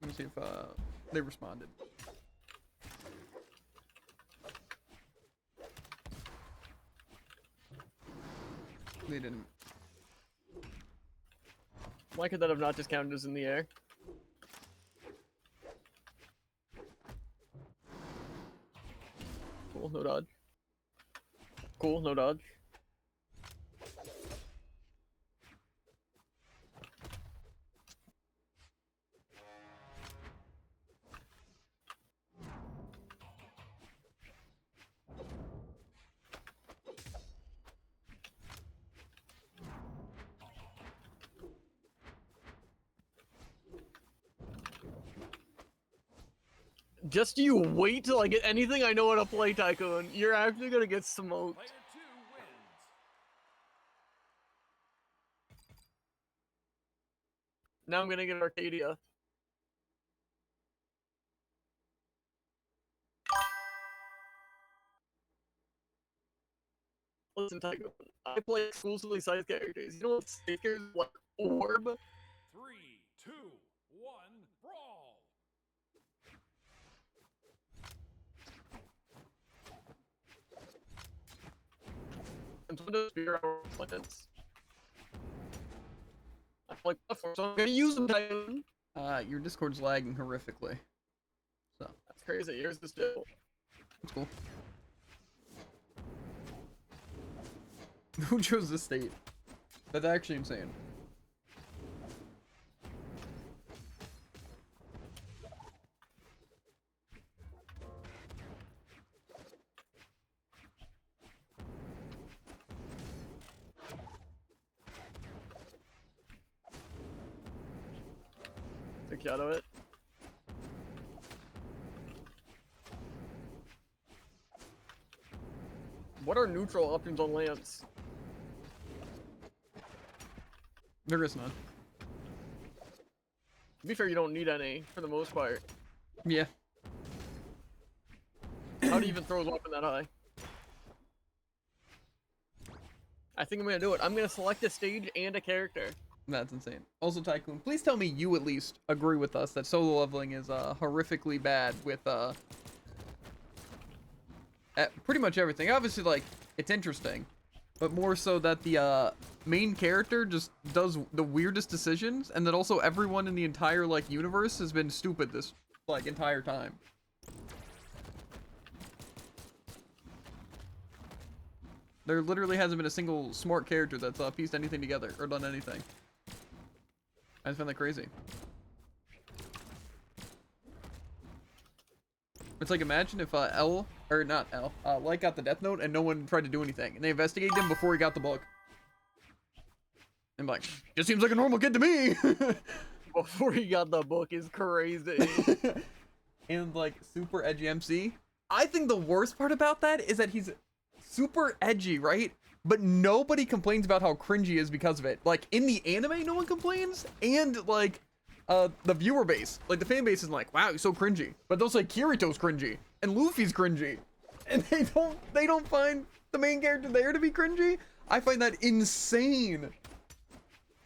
Let me see if they responded. They didn't. why could that have not just counted as in the air? Cool, no dodge. Cool, no dodge. Just you wait till I get anything I know how to play, Tycoon. You're actually gonna get smoked. Player 2 wins. Now I'm gonna get Arcadia. Listen, Tycoon, I play exclusively side characters. You know what side characters like Orb? 3, 2, 1, brawl. And so does Spear Hour Abundance. I like platform, so I'm gonna use them, Tycoon. Your Discord's lagging horrifically. So That's crazy. Yours is still. that's cool. Who chose this state? That's actually insane. Took you out of it. What are neutral options on Lance? There is none. To be fair, you don't need any for the most part. Yeah. How do you even throw a weapon that high? I think I'm gonna do it. I'm gonna select a stage and a character. That's insane. Also, Tycoon, please tell me you at least agree with us that solo leveling is horrifically bad with pretty much everything. Obviously, like, it's interesting, but more so that the main character just does the weirdest decisions, and that also everyone in the entire like universe has been stupid this like entire time. There literally hasn't been a single smart character that's pieced anything together or done anything. I just find that crazy. It's like, imagine if Light got the Death Note and no one tried to do anything, and they investigated him before he got the book. And like, just seems like a normal kid to me. Before he got the book is crazy. And like super edgy MC. I think the worst part about that is that he's super edgy, right? But nobody complains about how cringy he is because of it. Like in the anime, no one complains, and like the viewer base, like the fan base is like, wow, he's so cringy. But they'll say Kirito's cringy and Luffy's cringy, and they don't find the main character there to be cringy. I find that insane.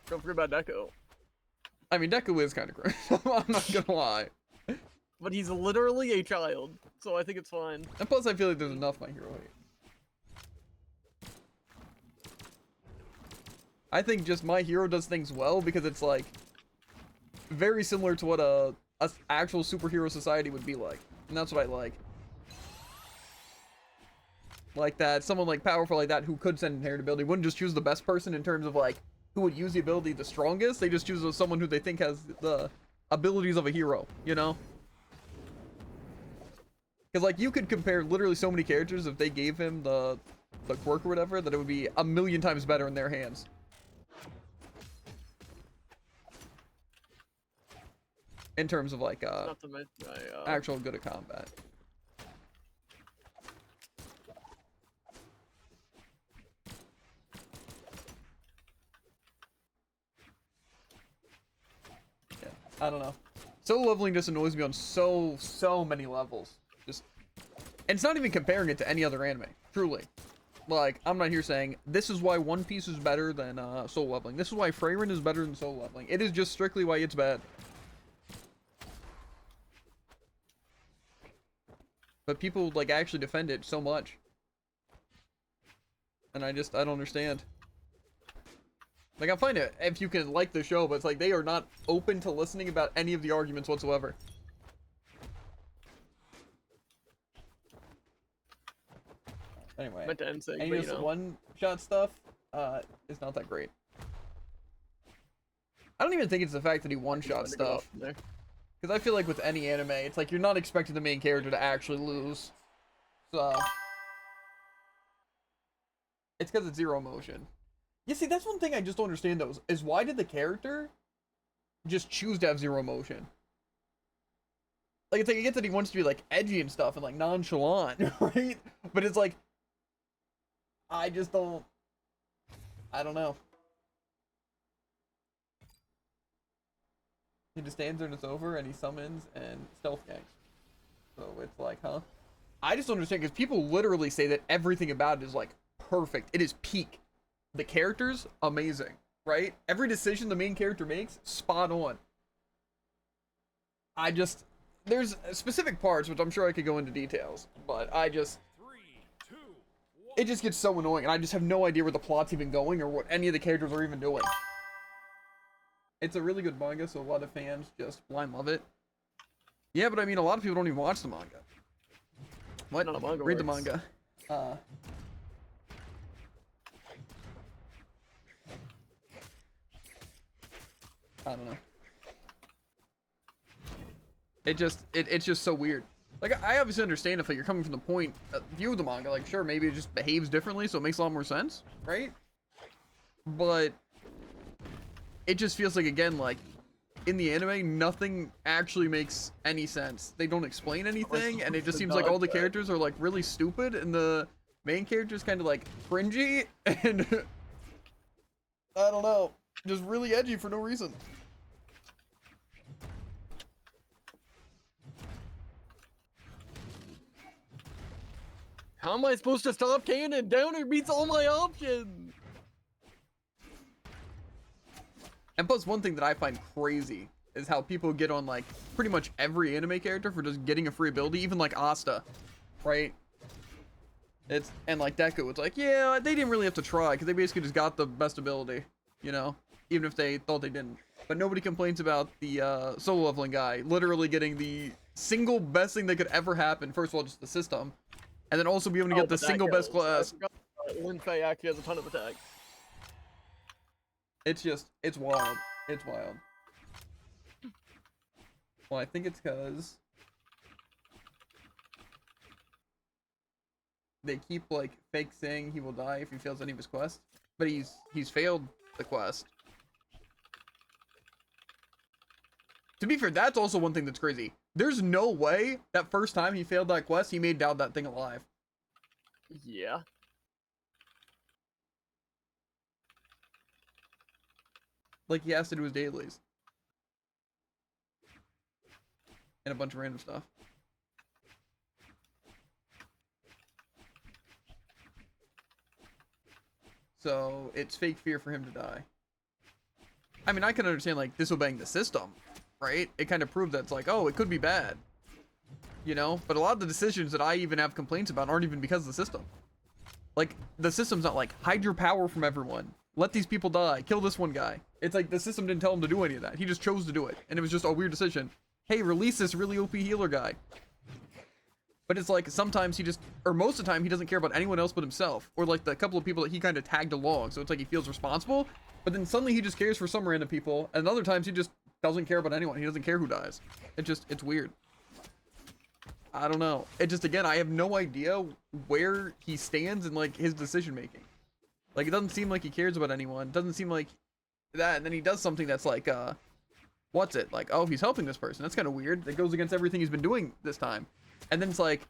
Don't forget about Deku. I mean, Deku is kind of cringy. I'm not gonna lie. But he's literally a child, so I think it's fine. And plus, I feel like there's enough My Hero hate. I think just My Hero does things well because it's like very similar to what a actual superhero society would be like, and that's what I like. Like that, someone like powerful like that who could send inherent ability wouldn't just choose the best person in terms of like who would use the ability the strongest. They just choose someone who they think has the abilities of a hero, you know? Because like you could compare literally so many characters if they gave him the quirk or whatever, that it would be a million times better in their hands. In terms of like Not to mention, actual good at combat. Yeah, I don't know. Solo leveling just annoys me on so many levels. Just, and it's not even comparing it to any other anime. Truly, like I'm not here saying this is why One Piece is better than solo leveling. This is why Freyrin is better than solo leveling. It is just strictly why it's bad. But people like actually defend it so much. And I don't understand. Like, I find it if you can like the show, but it's like they are not open to listening about any of the arguments whatsoever. Anyway, meant to end saying, and but, just one-shot stuff is not that great. I don't even think it's the fact that he one-shot stuff. Because I feel like with any anime, it's like you're not expecting the main character to actually lose. So it's because it's zero motion. You see, that's one thing I just don't understand though, is why did the character just choose to have zero motion? Like, it's like, I get that he wants to be like edgy and stuff and like nonchalant, right? But it's like, I don't know. He just stands there and it's over, and he summons and stealth gangs. So it's like, huh? I just don't understand, because people literally say that everything about it is like perfect. It is peak. The characters, amazing, right? Every decision the main character makes, spot on. There's specific parts, which I'm sure I could go into details, but it just gets so annoying, and I just have no idea where the plot's even going or what any of the characters are even doing. It's a really good manga, so a lot of fans just blind love it. Yeah, but I mean, a lot of people don't even watch the manga. What? Not a manga Read the works. manga. I don't know. It's just so weird. Like, I obviously understand if like you're coming from the point view of the manga, like sure, maybe it just behaves differently, so it makes a lot more sense, right? But it just feels like, again, like in the anime, nothing actually makes any sense. They don't explain anything, and it just seems like all the characters are like really stupid, and the main character's kind of like cringy, and I don't know, just really edgy for no reason. How am I supposed to stop Cannon? Downer beats all my options! And plus, one thing that I find crazy is how people get on like pretty much every anime character for just getting a free ability, even like Asta, right? And like Deku, it's like, yeah, they didn't really have to try because they basically just got the best ability, you know, even if they thought they didn't. But nobody complains about the solo leveling guy literally getting the single best thing that could ever happen. First of all, just the system, and then also be able to get the single best class. Lin Fei actually has a ton of attack. It's just, it's wild. It's wild. Well, I think it's because they keep like fake saying he will die if he fails any of his quests, but he's failed the quest. To be fair, that's also one thing that's crazy. There's no way that first time he failed that quest, he made out that thing alive. Yeah. Like, he has to do his dailies. And a bunch of random stuff. So, it's fake fear for him to die. I mean, I can understand, like, disobeying the system, right? It kind of proved that it's like, oh, it could be bad. You know? But a lot of the decisions that I even have complaints about aren't even because of the system. Like, the system's not like, hide your power from everyone. Let these people die. Kill this one guy. It's like, the system didn't tell him to do any of that. He just chose to do it. And it was just a weird decision. Hey, release this really OP healer guy. But it's like, sometimes he just, or most of the time, he doesn't care about anyone else but himself. Or like the couple of people that he kind of tagged along. So it's like he feels responsible. But then suddenly he just cares for some random people. And other times he just doesn't care about anyone. He doesn't care who dies. It's weird. I don't know. It just, again, I have no idea where he stands in like his decision making. Like, it doesn't seem like he cares about anyone. It doesn't seem like that. And then he does something that's like, what's it? Like, oh, he's helping this person. That's kind of weird. That goes against everything he's been doing this time. And then it's like,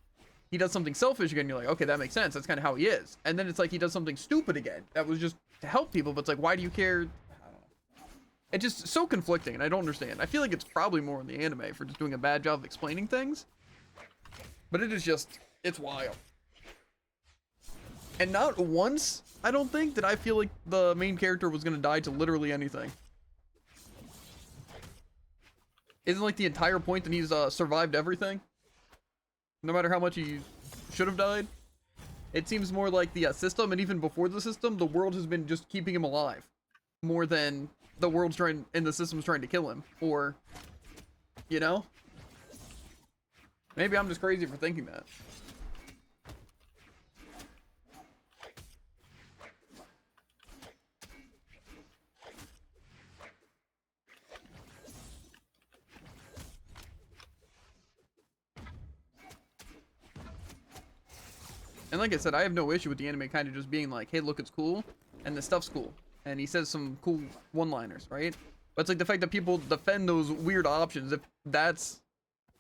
he does something selfish again. You're like, okay, that makes sense. That's kind of how he is. And then it's like, he does something stupid again. That was just to help people. But it's like, why do you care? I don't know. It's just so conflicting. And I don't understand. I feel like it's probably more in the anime for just doing a bad job of explaining things. But it is just, it's wild. And not once, I don't think, did I feel like the main character was going to die to literally anything. Isn't like the entire point that he's survived everything? No matter how much he should have died? It seems more like the system, and even before the system, the world has been just keeping him alive. More than the world's trying, and the system's trying to kill him. Or, you know? Maybe I'm just crazy for thinking that. And like I said, I have no issue with the anime kind of just being like, hey, look, it's cool, and the stuff's cool. And he says some cool one-liners, right? But it's like the fact that people defend those weird options, if that's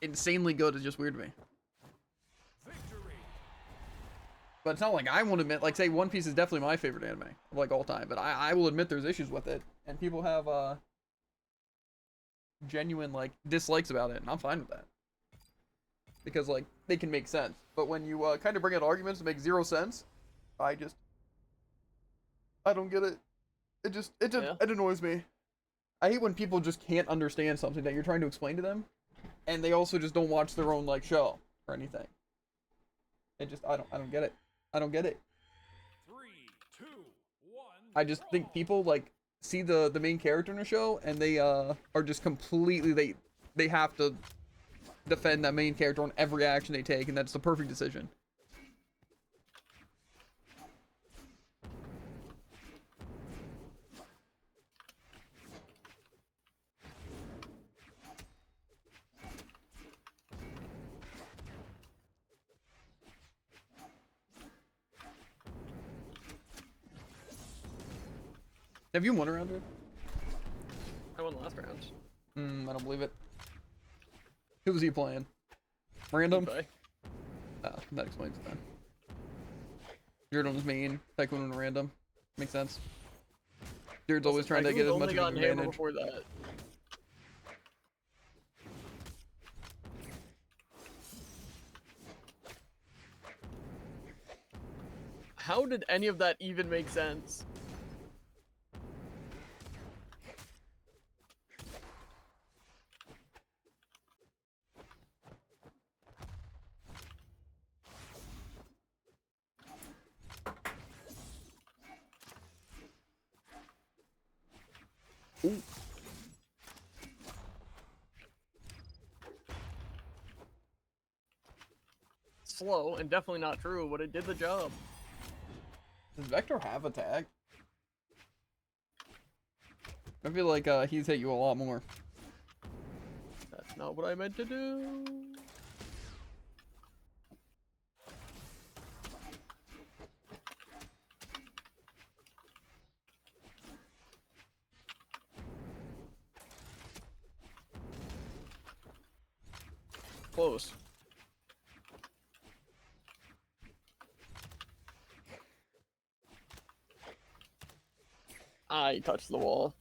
insanely good, is just weird to me. Victory. But it's not like I won't admit, like, say, One Piece is definitely my favorite anime of, like, all time. But I will admit there's issues with it. And people have, genuine, like, dislikes about it. And I'm fine with that. Because, like, they can make sense. But when you, kind of bring out arguments that make zero sense, I don't get it. It annoys me. I hate when people just can't understand something that you're trying to explain to them. And they also just don't watch their own, like, show or anything. It just, I don't get it. I don't get it. 3, 2, 1. I just think people, like, see the main character in a show, and they, are just completely, they have to defend that main character on every action they take, and that's the perfect decision. Have you won around here? I won the last round. I don't believe it. Who was he playing? Random? Okay. That explains it then. Jared on his main, Tycoon on random. Makes sense. Jared's always trying to get as much of an advantage. Before that. How did any of that even make sense? Ooh. Slow and definitely not true, but it did the job. Does Vector have attack? I feel like he's hit you a lot more. That's not what I meant to do. Close. I touched the wall.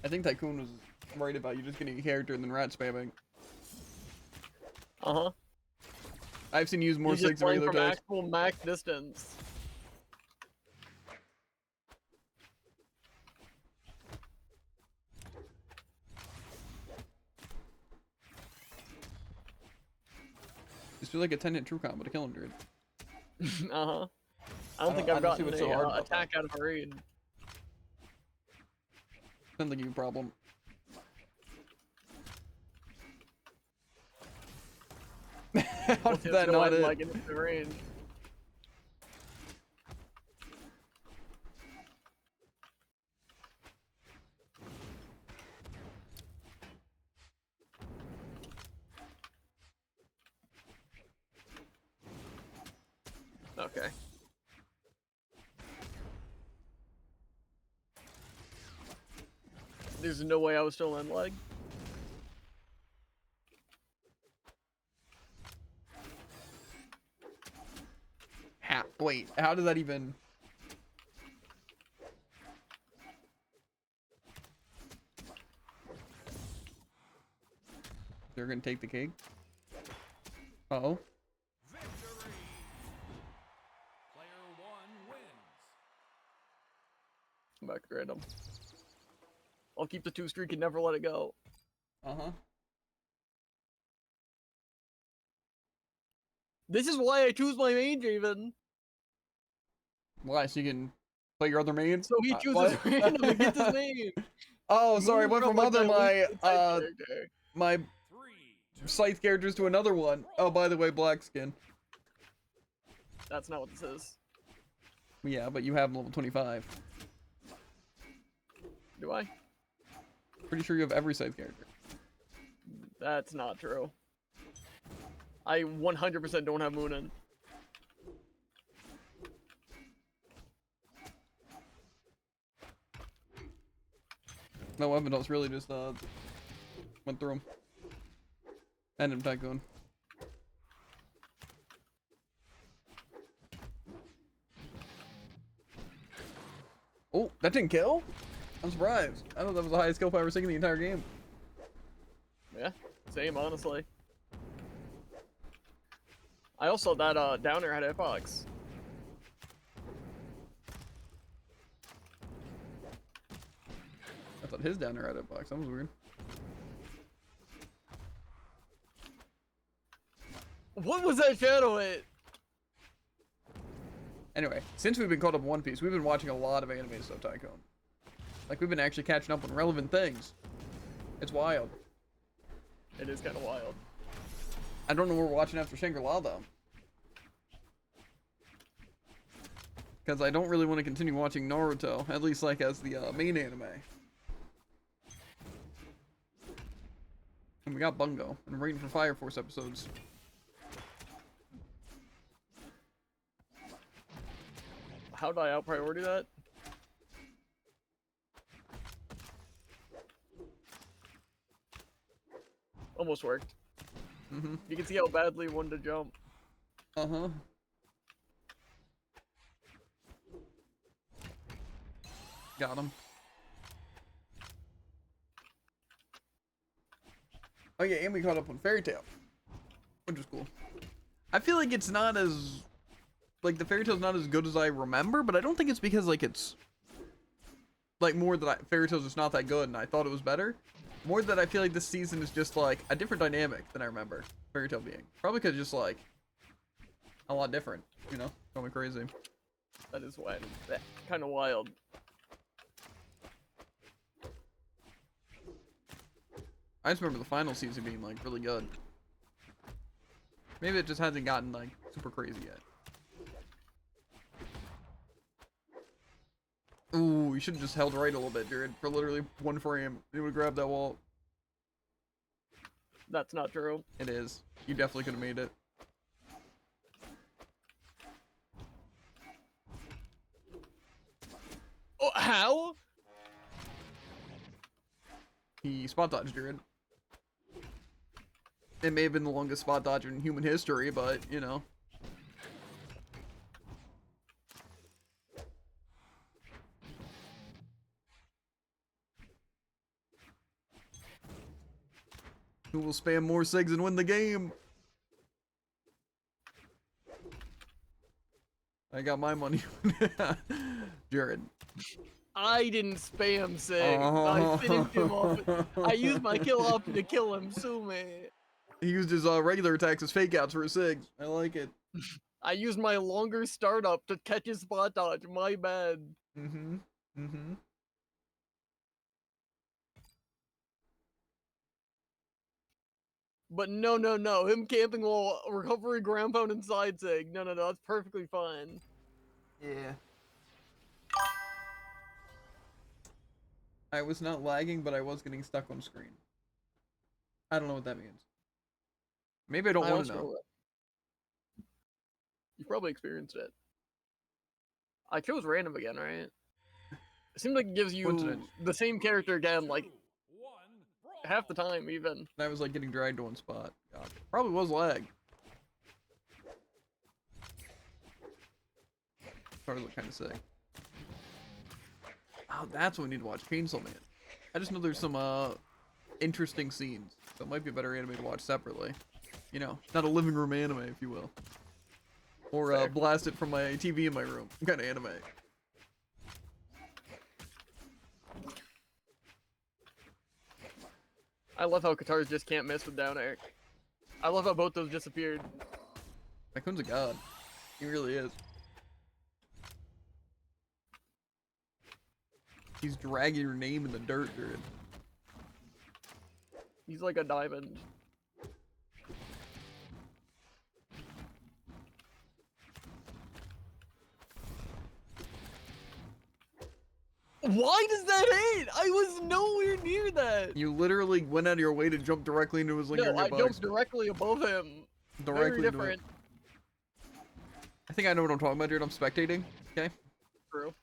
I think Tycoon was worried about you just getting a character and then rat spamming. Uh-huh. I've seen you use more He's just six than playing regular from attacks. actual max distance. Just feel like a 10-hit true combo to kill him, dude. Uh-huh. I don't think I I've don't see gotten what's a so hard about attack out of a raid. Sounds like you problem. How did that not hit? Like in the range. Okay. There's no way I was still in leg. Wait, how did that even... They're gonna take the cake? Uh-oh. Victory! Player 1 wins. Back to random. I'll keep the 2 streak and never let it go. Uh-huh. This is why I choose my main, Javen. Why? So you can play your other main? So he chooses what? random and gets his main. Oh, sorry, I went from like, other character. my 3, 2, scythe characters to another one. Oh, by the way, black skin. That's not what this is. Yeah, but you have level 25. Do I? Pretty sure you have every scythe character. That's not true. I 100% don't have Moonin. No, Evandos really just went through him. And him Tycoon. Oh, that didn't kill? I'm surprised. I thought that was the highest kill I ever seen in the entire game. Yeah, same, honestly. I also, that downer had hitbox. I thought his down there had a box. That was weird. What was that shadow hit? Anyway, since we've been caught up in One Piece, we've been watching a lot of anime stuff, Tycoon. Like, we've been actually catching up on relevant things. It's wild. It is kind of wild. I don't know what we're watching after Shangri-La, though. Because I don't really want to continue watching Naruto, at least, like, as the main anime. And we got Bungo, and I'm waiting for Fire Force episodes. How do I out-priority that? Almost worked. Mm-hmm. You can see how badly he wanted to jump. Uh-huh. Got him. Oh yeah, and we caught up on Fairy Tail, which is cool. I feel like it's not as, like, the Fairy Tail's not as good as I remember, but I don't think it's because, like, it's like more that Fairy Tail's just not that good, and I thought it was better. More that I feel like this season is just like a different dynamic than I remember Fairy Tail being. Probably because just like a lot different, you know, going crazy. That is why that kind of wild. I just remember the final season being like really good. Maybe it just hasn't gotten like super crazy yet. Ooh, you should have just held right a little bit, Jared, for literally 1 frame. You would grab that wall. That's not true. It is. You definitely could have made it. Oh, how? He spot dodged, Jared. It may have been the longest spot dodge in human history, but, you know. Who will spam more SIGs and win the game? I got my money. Jared. I didn't spam Sig. I finished him off. I used my kill option to kill him, sue me. He used his regular attacks as fake outs for his SIGs. I like it. I used my longer startup to catch his spot dodge. My bad. Mm-hmm. Mm-hmm. But no. Him camping while recovering ground pound inside Sig. No. That's perfectly fine. Yeah. I was not lagging, but I was getting stuck on screen. I don't know what that means. Maybe I don't want to know. You probably experienced it. I chose random again, right? It seems like it gives you the same character again, like half the time even. I was like getting dragged to one spot. God. Probably was lag. Started look kind of sick. Oh, that's what we need to watch. Chainsaw Man. I just know there's some interesting scenes, so it might be a better anime to watch separately. You know, not a living room anime, if you will. Or blast it from my TV in my room. Kind of anime. I love how Katars just can't miss with down air. I love how both those disappeared. Raccoon's a god. He really is. He's dragging your name in the dirt, dude. He's like a diamond. Why does that hit? I was nowhere near that. You literally went out of your way to jump directly into his lingering No, I hitbox. jumped directly above him. Directly Very into it. different. I think I know what I'm talking about, dude. I'm spectating. Okay. True.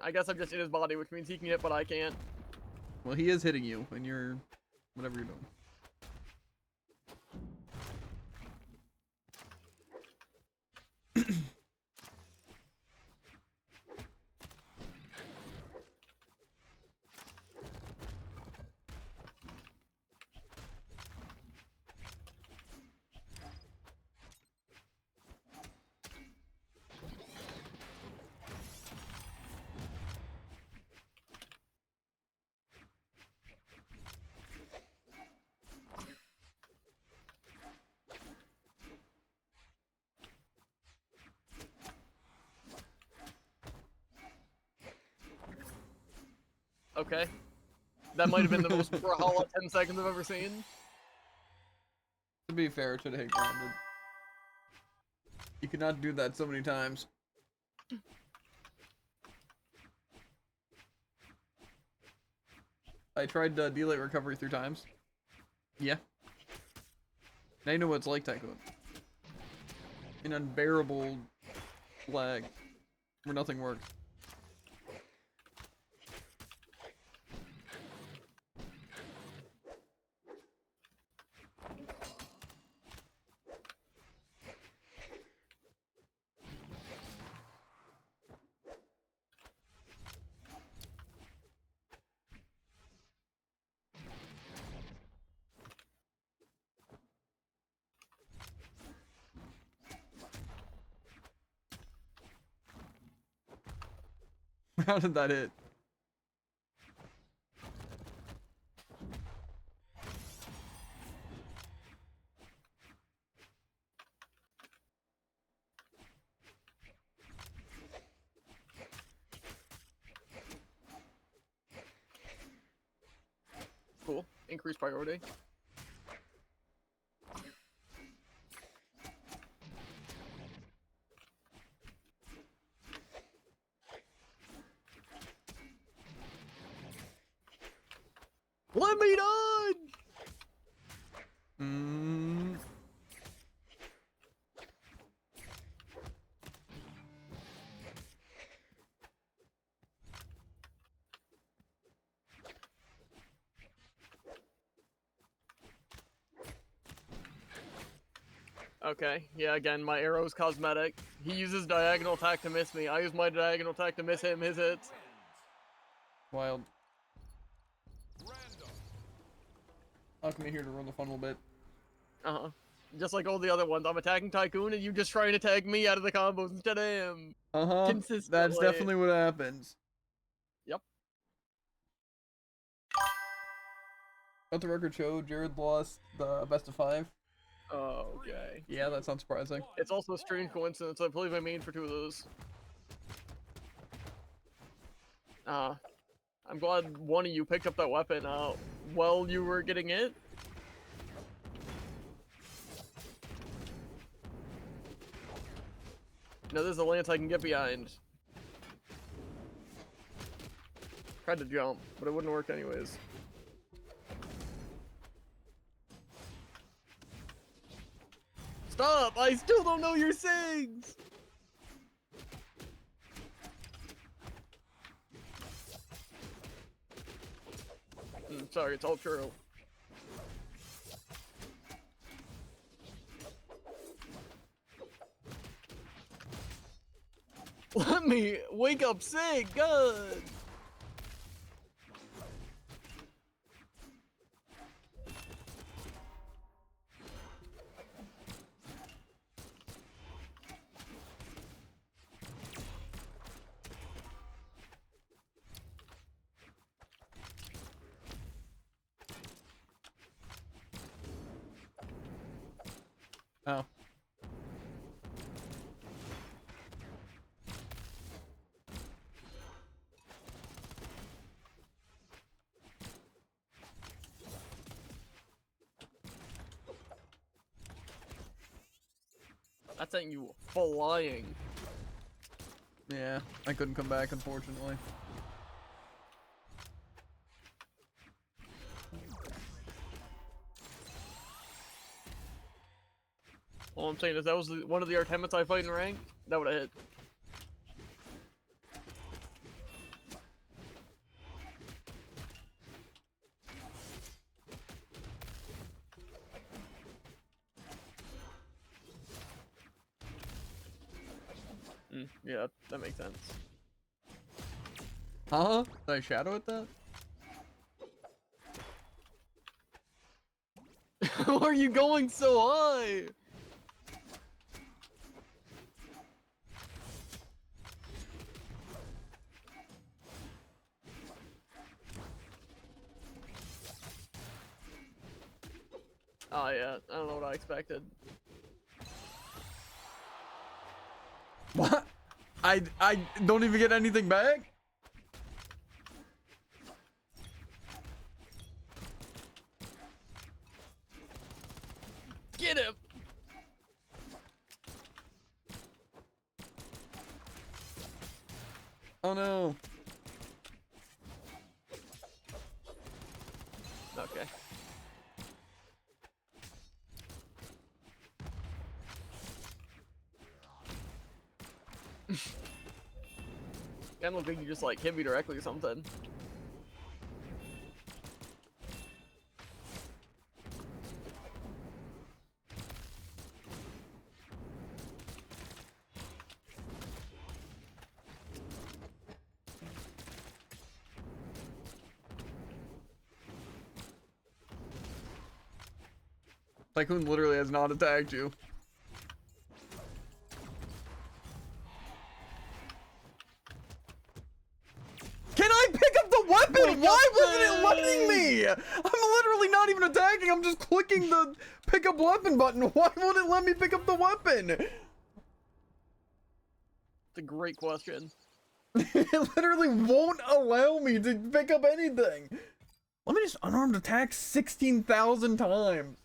I guess I'm just in his body, which means he can hit, but I can't. Well, he is hitting you, and you're whatever you're doing. Okay. That might have been the most Brawlhalla 10 seconds I've ever seen. To be fair, it should have hit grounded. You cannot do that so many times. I tried delay recovery 3 times. Yeah. Now you know what it's like, Tycoon. An unbearable lag where nothing works. How did that hit? increased priority. Let me done! Okay, yeah, again, my arrow's cosmetic. He uses diagonal attack to miss me. I use my diagonal attack to miss him, his hits. Wild. Random. I'll come in here to run the fun a little bit. Uh-huh. Just like all the other ones. I'm attacking Tycoon and you just trying to tag me out of the combos instead of him. Consistently. That's definitely what happens. Yep. Let the record show Jared lost the best of 5. Okay. Yeah, that's not surprising. It's also a strange coincidence. I believe I main for 2 of those. I'm glad one of you picked up that weapon while you were getting it. Now there's a lance I can get behind. Tried to jump, but it wouldn't work anyways. Stop! I still don't know your sings! Sorry, it's all true. Let me wake up sick, good! Oh. That sent you flying. Yeah, I couldn't come back, unfortunately. All I'm saying is that was one of the Artemids I fight in rank, that would have hit. Yeah, that makes sense. Huh? Did I shadow at that? How are you going so high? Oh yeah, I don't know what I expected. What? I don't even get anything back? Get him! Oh no. Okay. Kinda look like you just like hit me directly or something. Tycoon literally has not attacked you. Can I pick up the weapon? Why wasn't it letting me? I'm literally not even attacking. I'm just clicking the pick up weapon button. Why won't it let me pick up the weapon? It's a great question. It literally won't allow me to pick up anything. Let me just unarmed attack 16,000 times.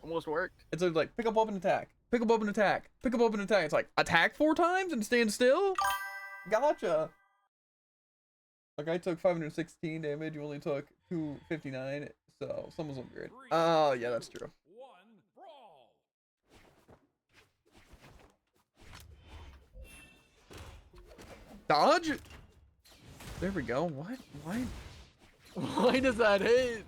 Almost worked. It's like pick up weapon attack, pick up weapon attack, pick up weapon attack. It's like attack 4 times and stand still. Gotcha. Like I took 516 damage. You only took 259. So someone's looking great. Oh yeah, that's true. 1 brawl. Dodge. There we go. What? Why? Why does that hit?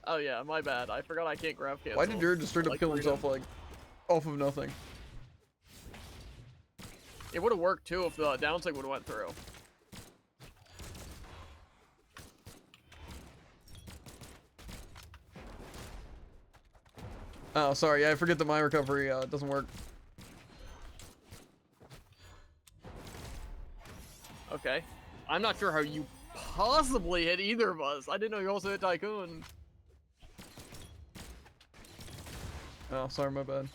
Oh yeah, my bad. I forgot I can't grab cancel. Why did Jared just straight up Like kill freedom. himself like off of nothing? It would have worked too if the downswing would have went through. Oh, sorry. Yeah, I forget that my recovery doesn't work. Okay. I'm not sure how you possibly hit either of us. I didn't know you also hit Tycoon. Oh, sorry, my bad.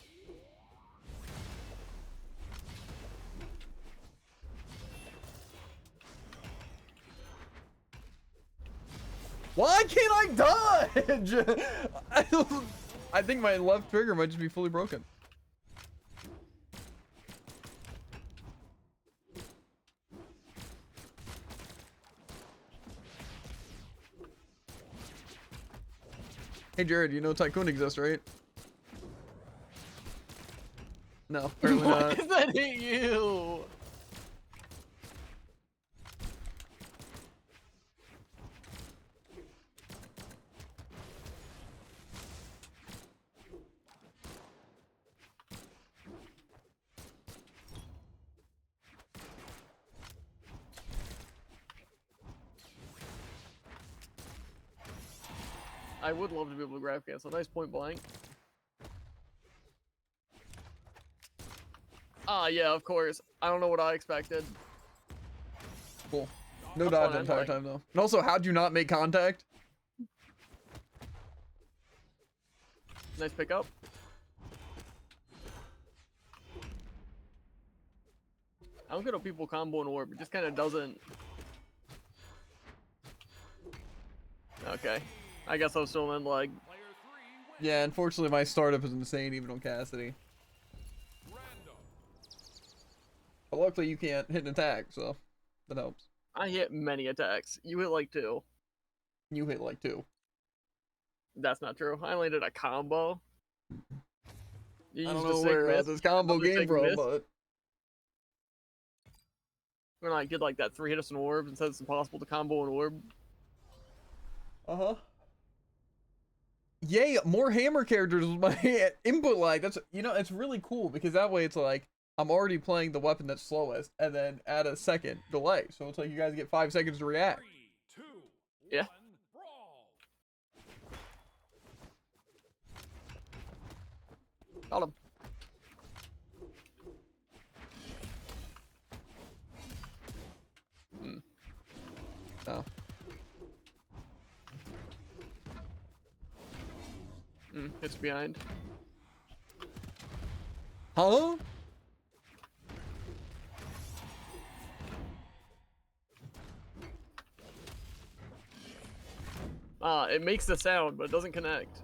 Why can't I dodge? I think my left trigger might just be fully broken. Hey Jared, you know Tycoon exists, right? No, apparently Why not. does that hit you? I would love to be able to grab cancel. Nice point blank. Ah, yeah, of course. I don't know what I expected. Cool. No That's dodge fine, the I'm entire like- time though. And also, how'd you not make contact? Nice pickup. I don't get how people combo an orb. It just kind of doesn't. Okay. I guess I was still in like. Player 3 wins. Yeah, unfortunately my startup is insane even on Cassidy. Random. But luckily you can't hit an attack, so that helps. I hit many attacks. You hit like 2. You hit like 2. That's not true. I only did a combo. You I don't used a know sick where miss. this combo another came sick from, miss. but When I did like that 3 hit us an orb and said it's impossible to combo an orb. uh-huh. Yay, more hammer characters was my input lag. That's, you know, it's really cool because that way it's like I'm already playing the weapon that's slowest and then add a second delay. So it's like you guys get 5 seconds to react. 3, 2, Yeah. 1 brawl. Got him. Oh. It's behind. Huh? Ah, it makes the sound, but it doesn't connect.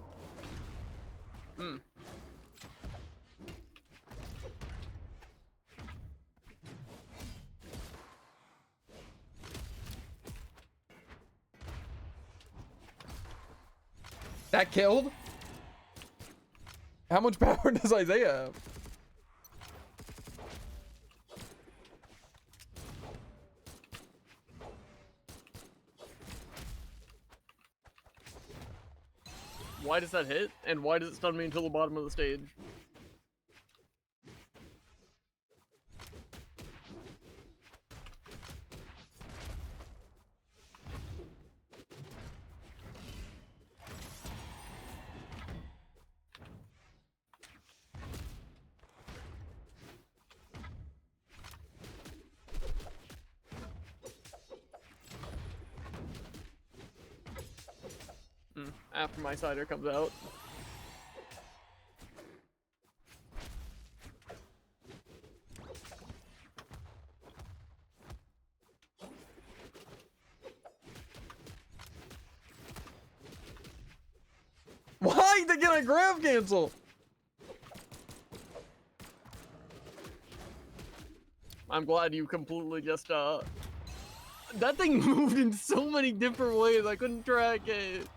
That killed? How much power does Isaiah have? Why does that hit? And why does it stun me until the bottom of the stage? After my cider comes out. again, I grab cancel. I'm glad you completely just, that thing moved in so many different ways, I couldn't track it.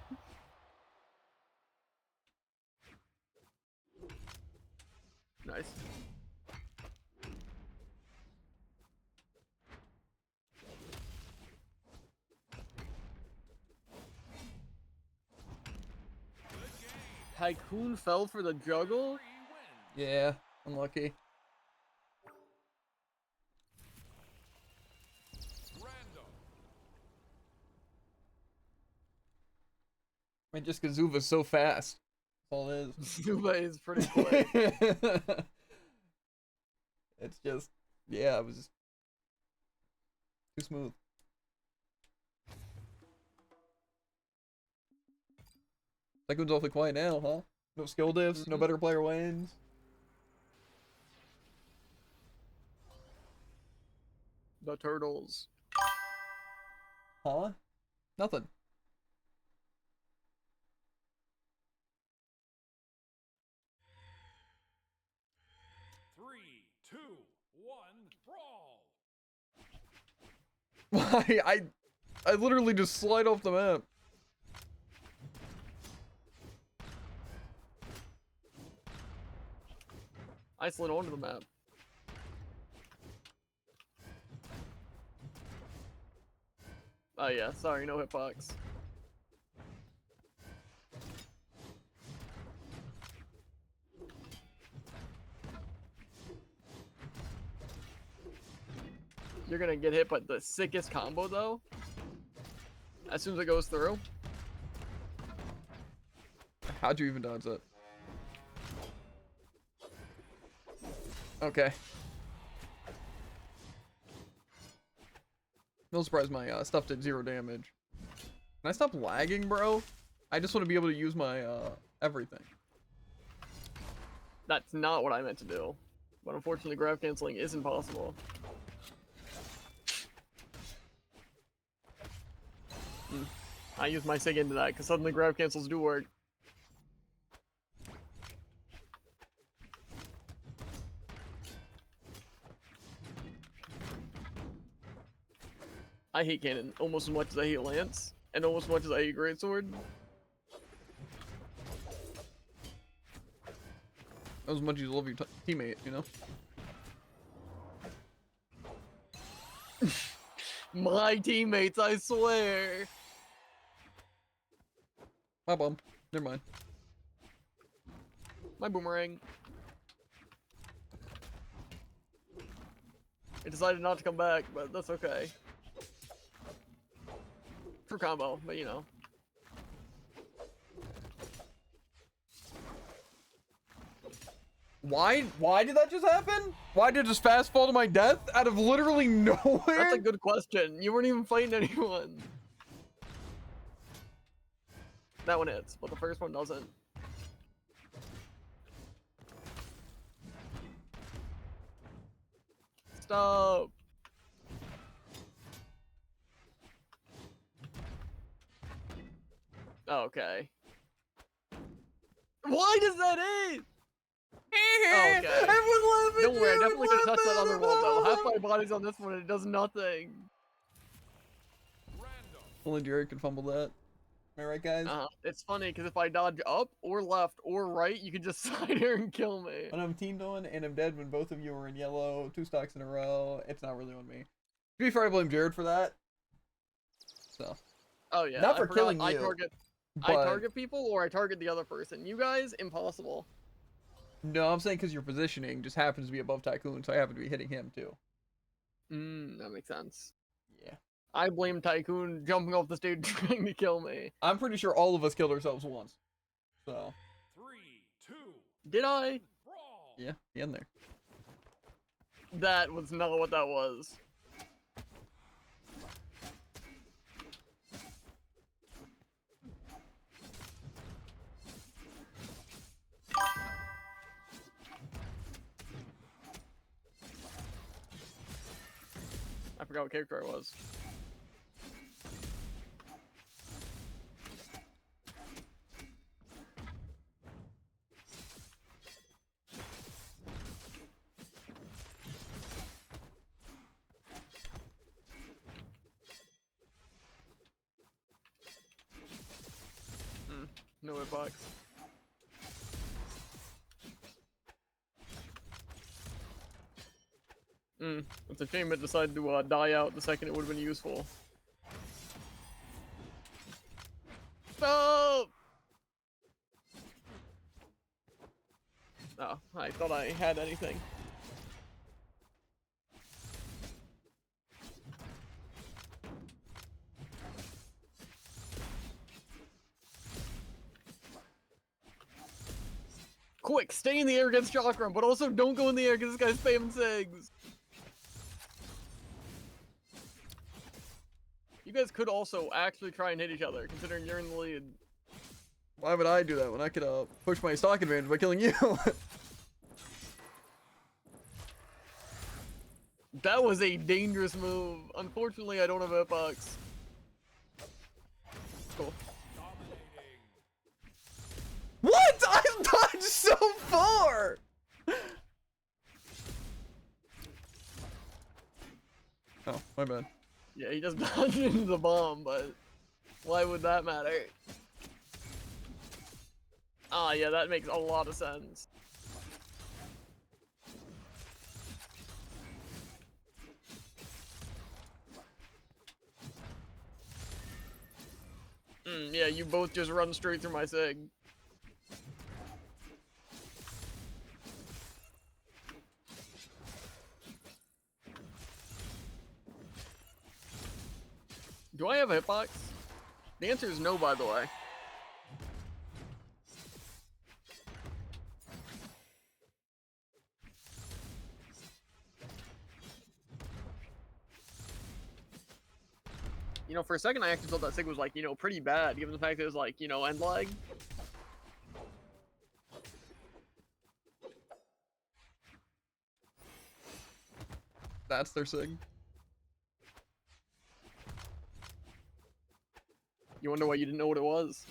Nice. Tycoon fell for the juggle? Yeah, unlucky. Random. I mean, just because Zuva's so fast. That's all it is. Zuba is pretty quick. It's just, yeah, it was just too smooth. Tycoon's awfully quiet now, huh? No skill diffs, no better player wins. The turtles. Huh? Nothing. Three, two, one, brawl. Why? I literally just slide off the map. I slid onto the map. Oh yeah, sorry, no hitbox. You're gonna get hit by the sickest combo though. As soon as it goes through. How'd you even dodge that? Okay. No surprise my stuff did 0 damage. Can I stop lagging, bro? I just want to be able to use my everything. That's not what I meant to do. But unfortunately grab canceling is impossible. I used my sig into that because suddenly grab cancels do work. I hate cannon almost as much as I hate lance, and almost as much as I hate greatsword. As much as you love your teammate, you know? My teammates, I swear. My bum. Never mind. My boomerang. It decided not to come back, but that's okay. True combo, but you know. Why did that just happen? Why did it just fast fall to my death out of literally nowhere? That's a good question. You weren't even fighting anyone. That one hits, but the first one doesn't. Stop. Okay. Why does that hit? Okay. Don't worry, I definitely could have touched that other wall though. Half my body's on this one and it does nothing. Random. Only Jared could fumble that. Am I right, guys? It's funny because if I dodge up or left or right, you can just side here and kill me. When I'm teamed on and I'm dead when both of you are in yellow, 2 stocks in a row, it's not really on me. To be fair, I blame Jared for that. So. Oh yeah. Not I for forgot killing I you, I but- target people or I target the other person. You guys, impossible. No, I'm saying because your positioning just happens to be above Tycoon, so I happen to be hitting him too. That makes sense. Yeah. I blame Tycoon jumping off the stage trying to kill me. I'm pretty sure all of us killed ourselves once. So. 3, 2, Did I? brawl. Yeah, be in there. That was not what that was. I forgot what character I was. No hitbox. It's a shame it decided to die out the second it would have been useful. No! Oh, I thought I had anything. Quick, stay in the air against Chakram, but also don't go in the air because this guy's spamming SIGs. You guys could also actually try and hit each other, considering you're in the lead. Why would I do that when I could push my stock advantage by killing you? That was a dangerous move. Unfortunately, I don't have hitbox. Cool. What? I dodged so far! Oh, my bad. Yeah, he just dodged into the bomb, but why would that matter? Ah, yeah, that makes a lot of sense. Yeah, you both just run straight through my SIG. Do I have a hitbox? The answer is no, by the way. You know, for a second I actually thought that SIG was like, you know, pretty bad, given the fact that it was like, you know, end lag. That's their SIG. You wonder why you didn't know what it was?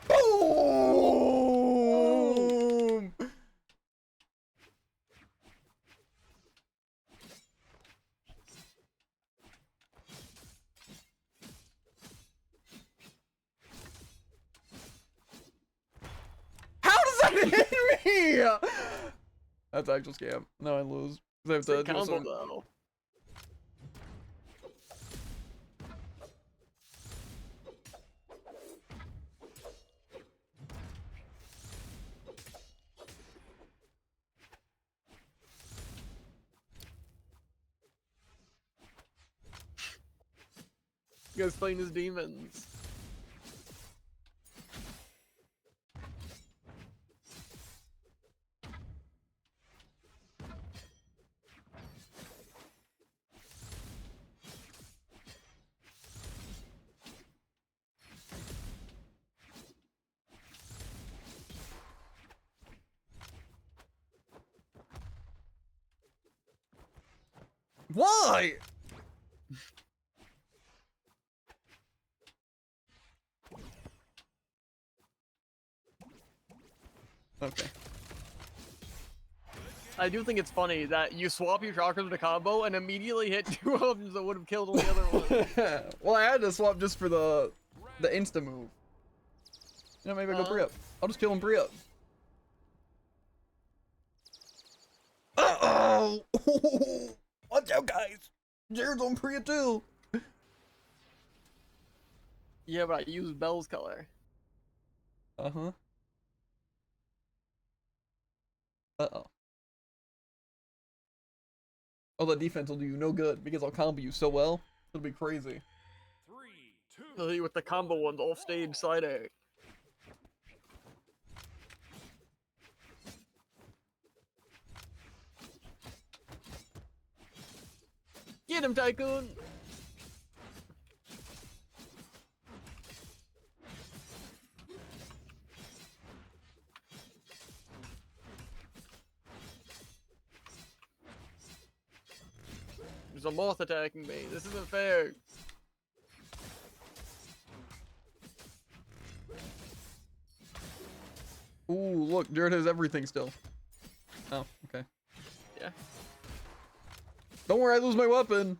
Boom! How does that hit me? That's actual scam. No, I lose. I have to do Combo something. though. You guys playing as demons. Why? Okay. I do think it's funny that you swap your chakras with a combo and immediately hit two options that would have killed all the other ones. Well, I had to swap just for the insta move. You know, maybe I go pre-up. I'll just kill him pre-up. Uh-oh! Watch out, guys! Jared's on pre-up too! Yeah, but I used Bell's color. Uh-huh. Uh-oh. Oh, the defense will do you no good because I'll combo you so well. It'll be crazy. 3, 2, Kill you with the combo ones off stage side A. Get him, Tycoon! There's a moth attacking me. This isn't fair. Ooh, look, Jared has everything still. Oh, okay. Yeah. Don't worry, I lose my weapon.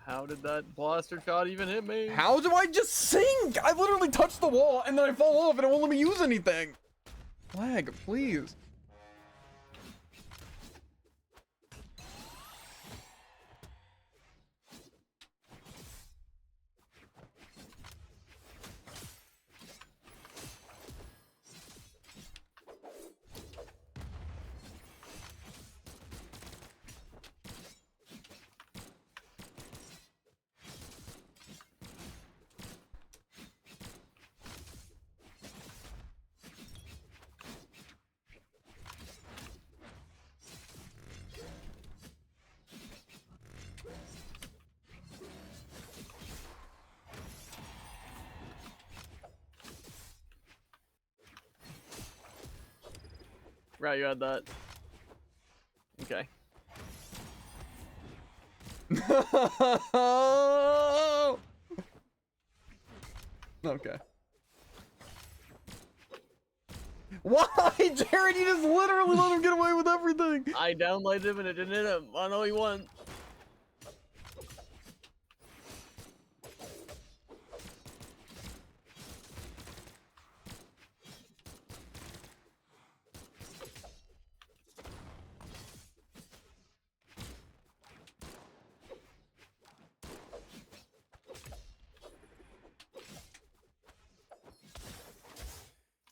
How did that blaster shot even hit me? How do I just sink? I literally touched the wall and then I fall off and it won't let me use anything. Lag, please. Right, you had that. Okay. Okay. Why, Jared? You just literally let him get away with everything. I downlighted him and it didn't hit him. I know he won.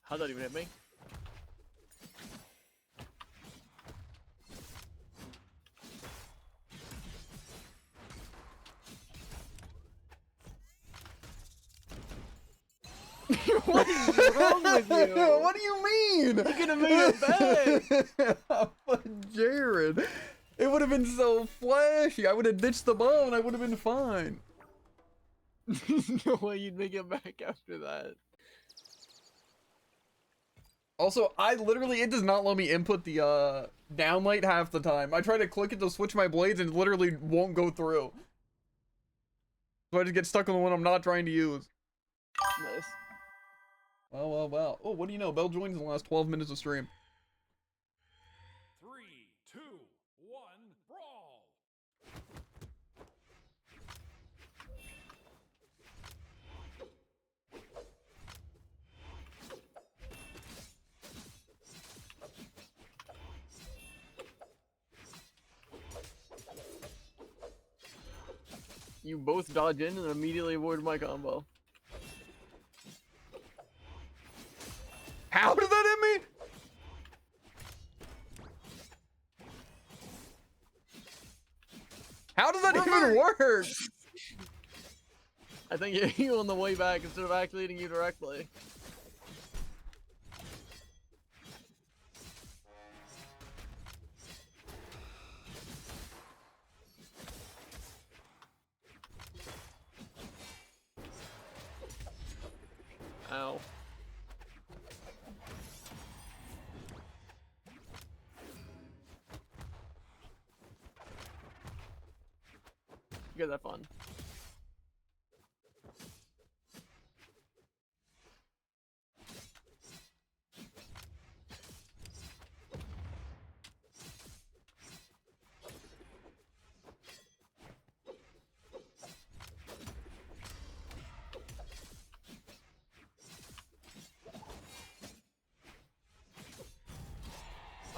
How'd that even hit me? What is wrong with you? What do you mean? You could have made it back. Jared, it would have been so flashy. I would have ditched the bomb and I would have been fine. There's no way you'd make it back after that. Also, it does not let me input the downlight half the time. I try to click it to switch my blades and it literally won't go through. So I just get stuck on the one I'm not trying to use. Nice. Well. Oh, what do you know? Bell joins in the last 12 minutes of stream. 3, 2, 1, brawl! You both dodge in and immediately avoid my combo. How did that hit me? How does that even work? I think it hit you on the way back instead of actually hitting you directly. Ow. You guys have fun.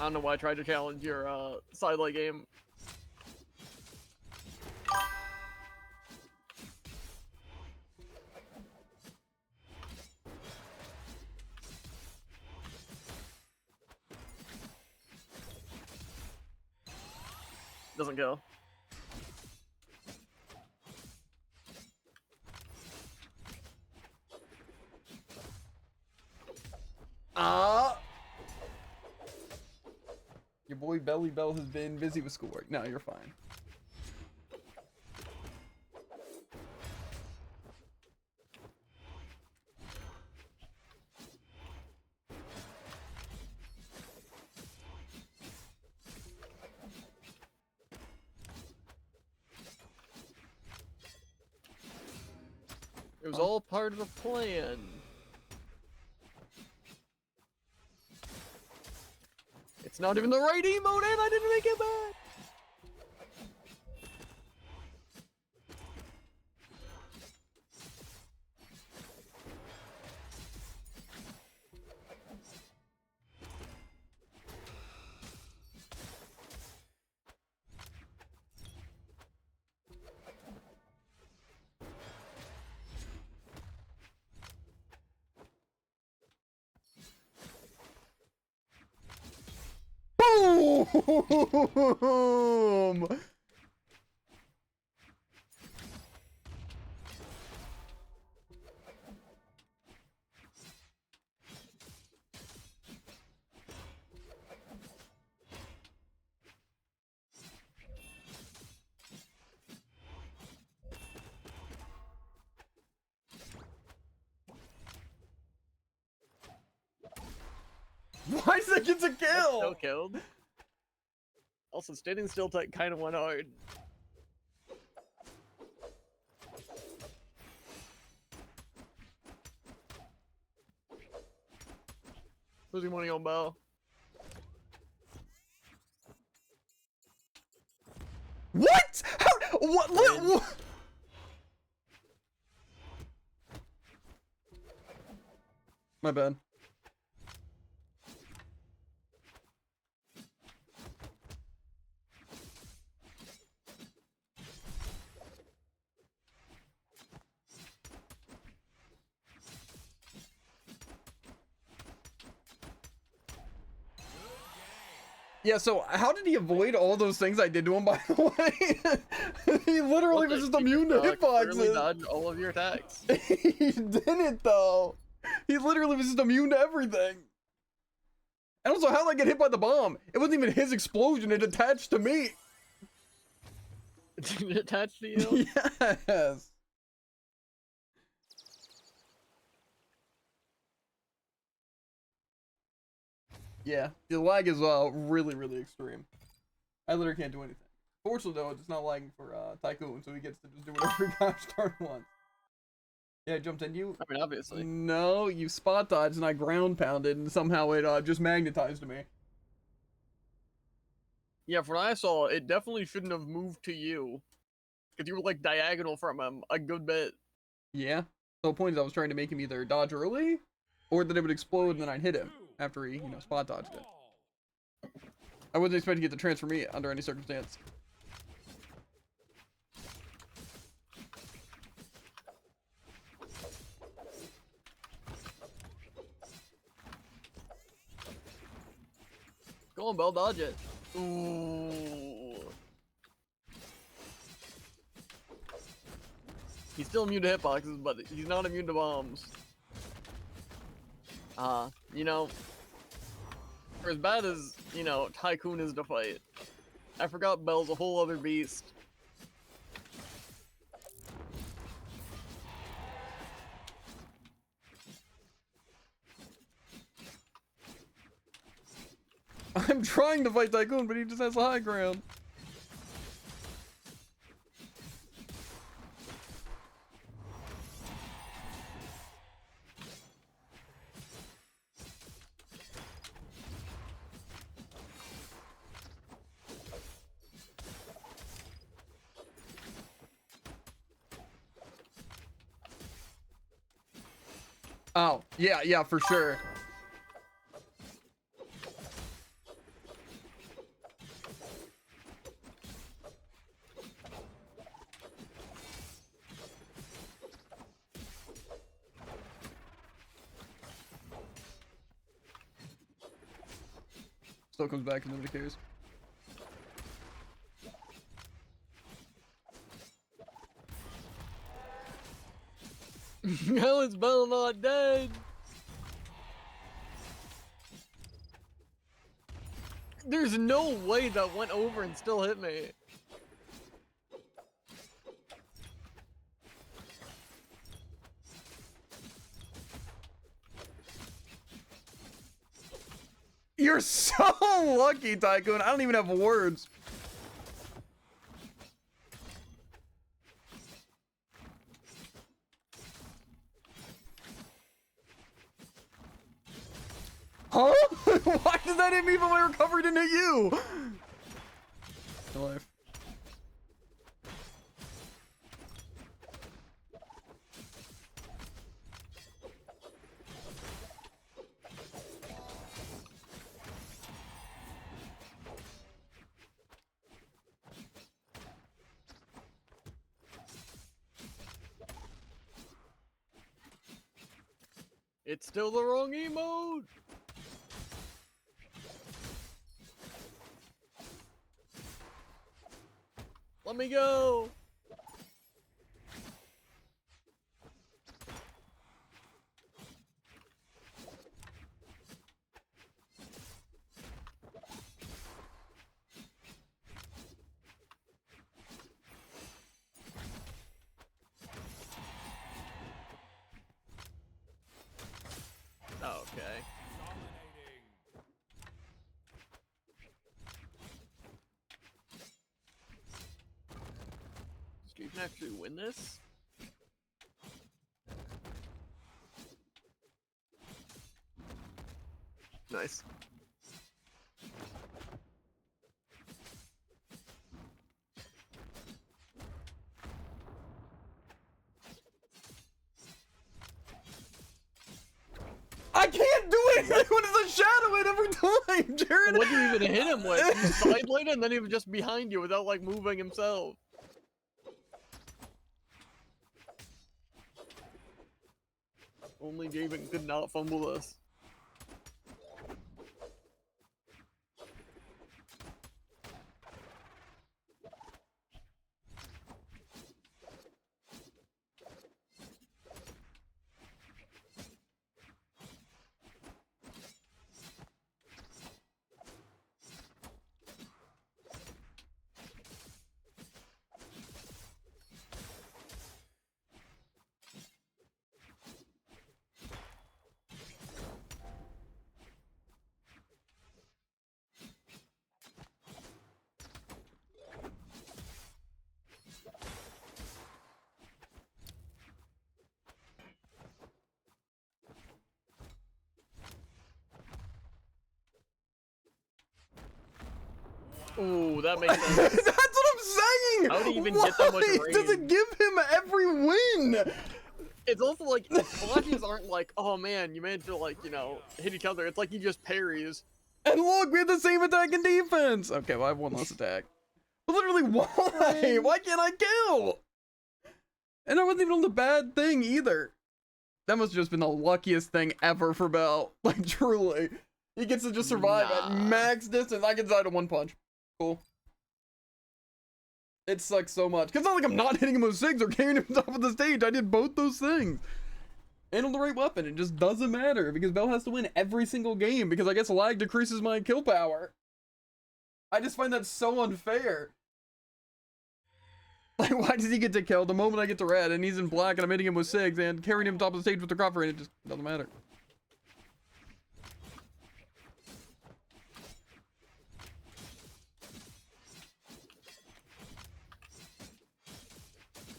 I don't know why I tried to challenge your sidelight game. Doesn't kill. Your boy Belly Bell has been busy with schoolwork. No, you're fine. It was all part of the plan. It's not even the right emote, and I didn't make it back. Boom! Why does that get a kill? Still killed. Also, standing still kind of went hard. Losing money on Bell. What? How? What? My bad. Yeah, so how did he avoid all those things I did to him, by the way? He literally was just immune to Clearly hitboxes. dodged all of your attacks. He didn't, though. He literally was just immune to everything. And also, how did I get hit by the bomb? It wasn't even his explosion, it attached to me. Did it attach to you? Yes. Yeah, the lag is really, really extreme. I literally can't do anything. Fortunately, though, it's not lagging for Tycoon, so he gets to just do whatever he gosh darn wants. Yeah, I jumped in you. I mean, obviously. No, you spot dodged and I ground pounded, and somehow it just magnetized me. Yeah, from what I saw, it definitely shouldn't have moved to you. Because you were like diagonal from him a good bit. Yeah. The whole point is I was trying to make him either dodge early, or that it would explode and then I'd hit him after he, spot dodged it. I wasn't expecting it to transfer me under any circumstance. Go on, Bell, dodge it. Ooh. He's still immune to hitboxes, but he's not immune to bombs. For as bad as, Tycoon is to fight, I forgot Bell's a whole other beast. I'm trying to fight Tycoon, but he just has the high ground. Oh, yeah, for sure. Still comes back and nobody cares. How is Bell not dead? There's no way that went over and still hit me. You're so lucky, Tycoon. I don't even have words. Huh? Why did that hit me when my recovery didn't hit you? My life. It's still the wrong emote. Let me go. Okay. Dominating. Does Steven actually win this? Nice. I can't do it! What is a shadow it every time, Jared? What do you even hit him with? You side lane and then he was just behind you without like moving himself. Only Javen could not fumble this. Ooh, that makes sense. That's what I'm saying! How would he even get that much Why range? does it give him every win? It's also like, Pilates aren't like, oh man, you managed to like, you know, hit each other. It's like he just parries. And look, we have the same attack and defense! Okay, well I have one less attack. But literally, why? Why can't I kill? And I wasn't even on the bad thing either. That must have just been the luckiest thing ever for Bell. Like, truly. He gets to just survive at max distance. I can die to one punch. Cool. It sucks so much. Because it's not like I'm not hitting him with SIGs or carrying him top of the stage. I did both those things. And on the right weapon. It just doesn't matter. Because Bell has to win every single game. Because I guess lag decreases my kill power. I just find that so unfair. Like, why does he get to kill the moment I get to red and he's in black and I'm hitting him with SIGs and carrying him top of the stage with the cover and it just doesn't matter.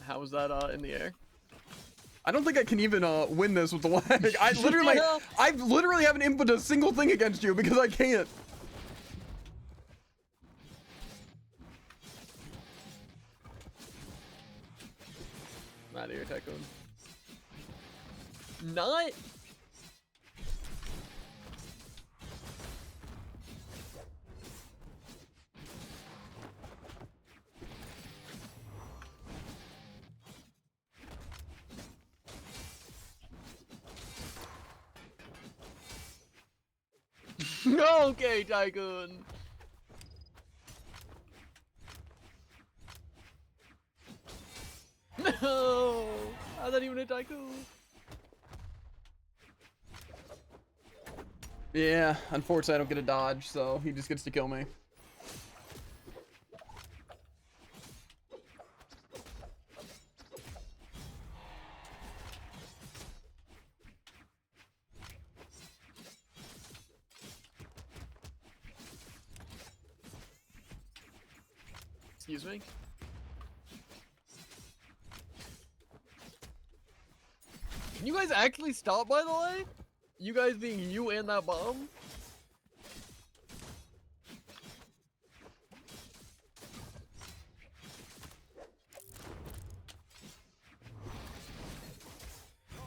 How was that in the air? I don't think I can even win this with the lag. I literally haven't input a single thing against you because I can't. I'm out of here, Tycoon. Not. Okay, Tycoon. No! How'd that even hit Tycoon? Yeah, unfortunately I don't get a dodge, so he just gets to kill me. Excuse me? Can you guys actually stop, by the way? You guys being you and that bomb?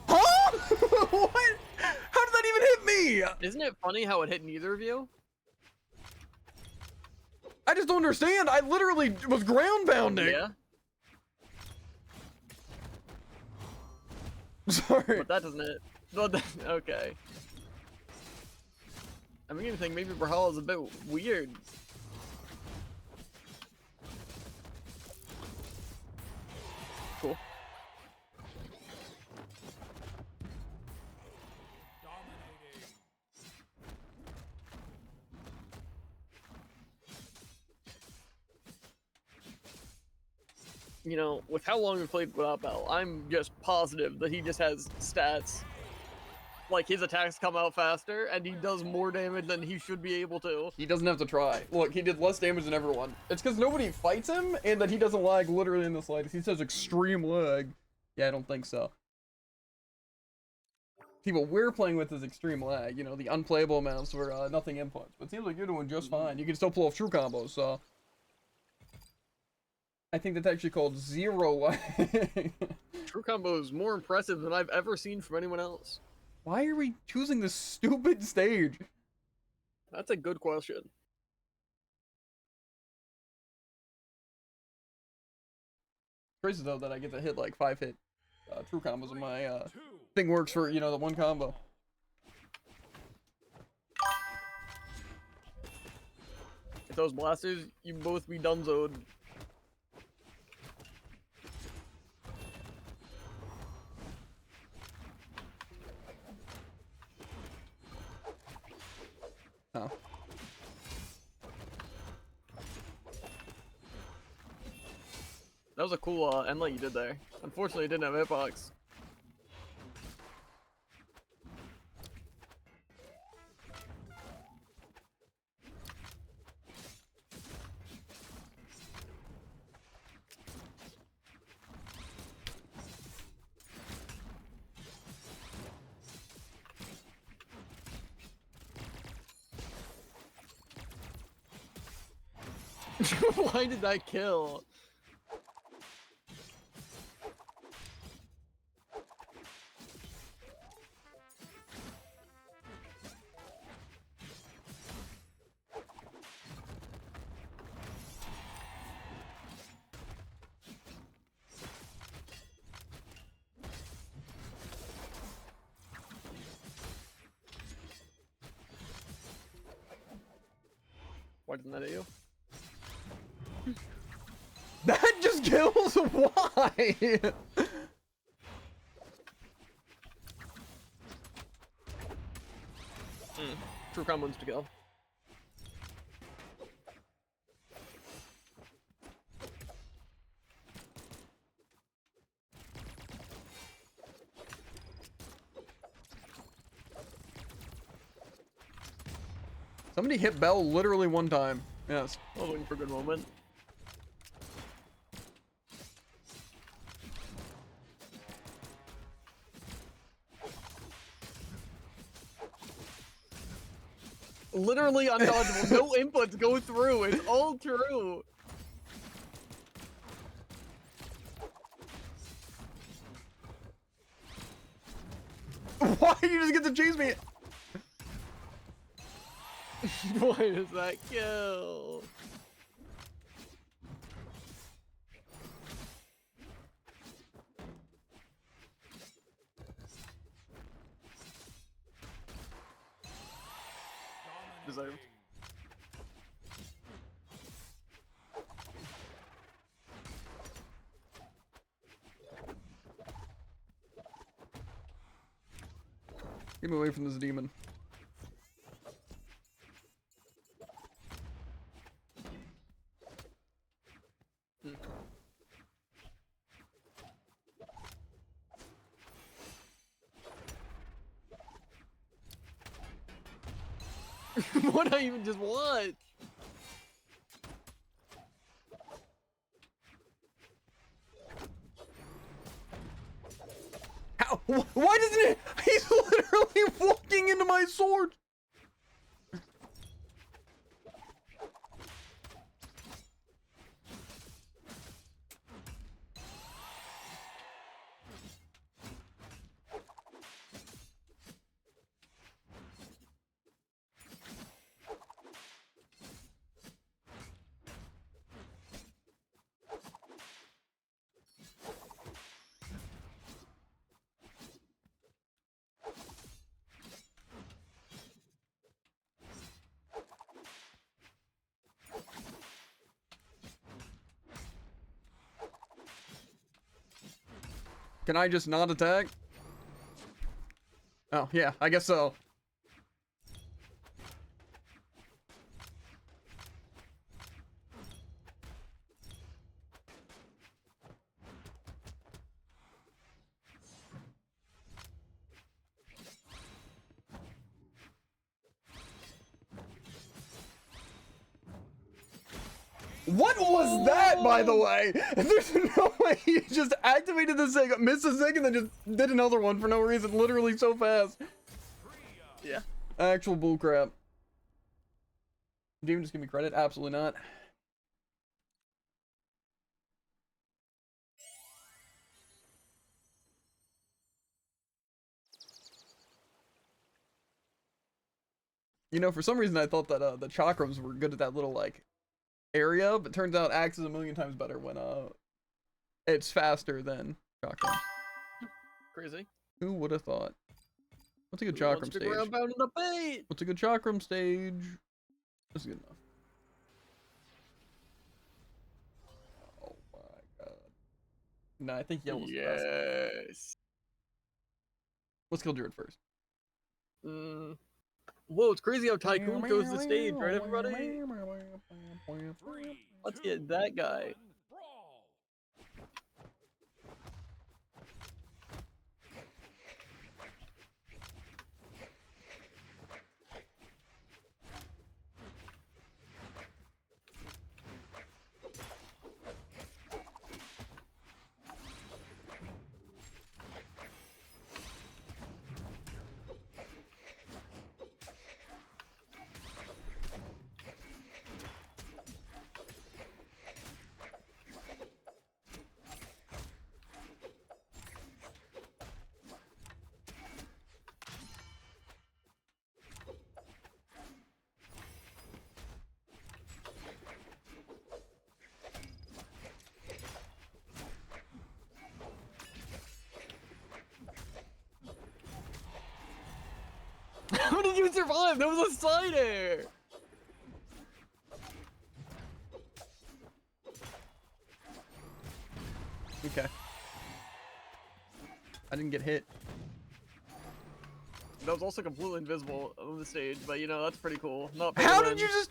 Huh? What? How did that even hit me? Isn't it funny how it hit neither of you? I just don't understand. I literally was ground pounding. Yeah. Sorry. But that doesn't it. No, okay. I'm beginning to think maybe Brawlhalla is a bit weird. Cool. Dominating. You know, with how long we played without Bell, I'm just positive that he just has stats. Like, his attacks come out faster, and he does more damage than he should be able to. He doesn't have to try. Look, he did less damage than everyone. It's because nobody fights him, and that he doesn't lag literally in the slightest. He says extreme lag. Yeah, I don't think so. See, what we're playing with is extreme lag. You know, the unplayable amounts were nothing inputs. But it seems like you're doing just fine. You can still pull off true combos, so... I think that's actually called zero lag. True combo is more impressive than I've ever seen from anyone else. Why are we choosing this stupid stage? That's a good question. Crazy though that I get to hit like 5-hit true combos and my 2. thing works for, you know, the one combo. If those blasters, you both be dunzoed. Oh. That was a cool endlet you did there. Unfortunately, it didn't have hitbox. Why did that kill? Why didn't that hit you? That just kills? Why? True combos to go. Somebody hit Bell literally one time. Yes. I was waiting for a good moment. Literally undodgeable. No inputs go through. It's all true. Why you just get to chase me? Why does that kill? Deserved. Get me away from this demon. What I even just watched? How? Why doesn't it? He's literally walking into my sword. Can I just not attack? Oh, yeah, I guess so. What was that, by the way? There's no way he just activated the zig, missed a zig, and then just did another one for no reason, literally so fast. Yeah. Actual bullcrap. Did you even just give me credit? Absolutely not. You know, for some reason I thought that the chakrams were good at that little, like, area, but turns out Axe is a million times better when it's faster than chakram. Crazy. Who would have thought? What's a good Who wants chakram to stage? ground pound in the bait? What's a good chakram stage? This is good enough. Oh my god. No, I think yellow's the best. Yes. Let's kill Druid first. Whoa, it's crazy how Tycoon goes the stage, right, everybody? Let's get that guy. Brawl. How did you survive? That was a side air. Okay. I didn't get hit. That was also completely invisible on the stage, but you know, that's pretty cool. Not How pay to did you win. just...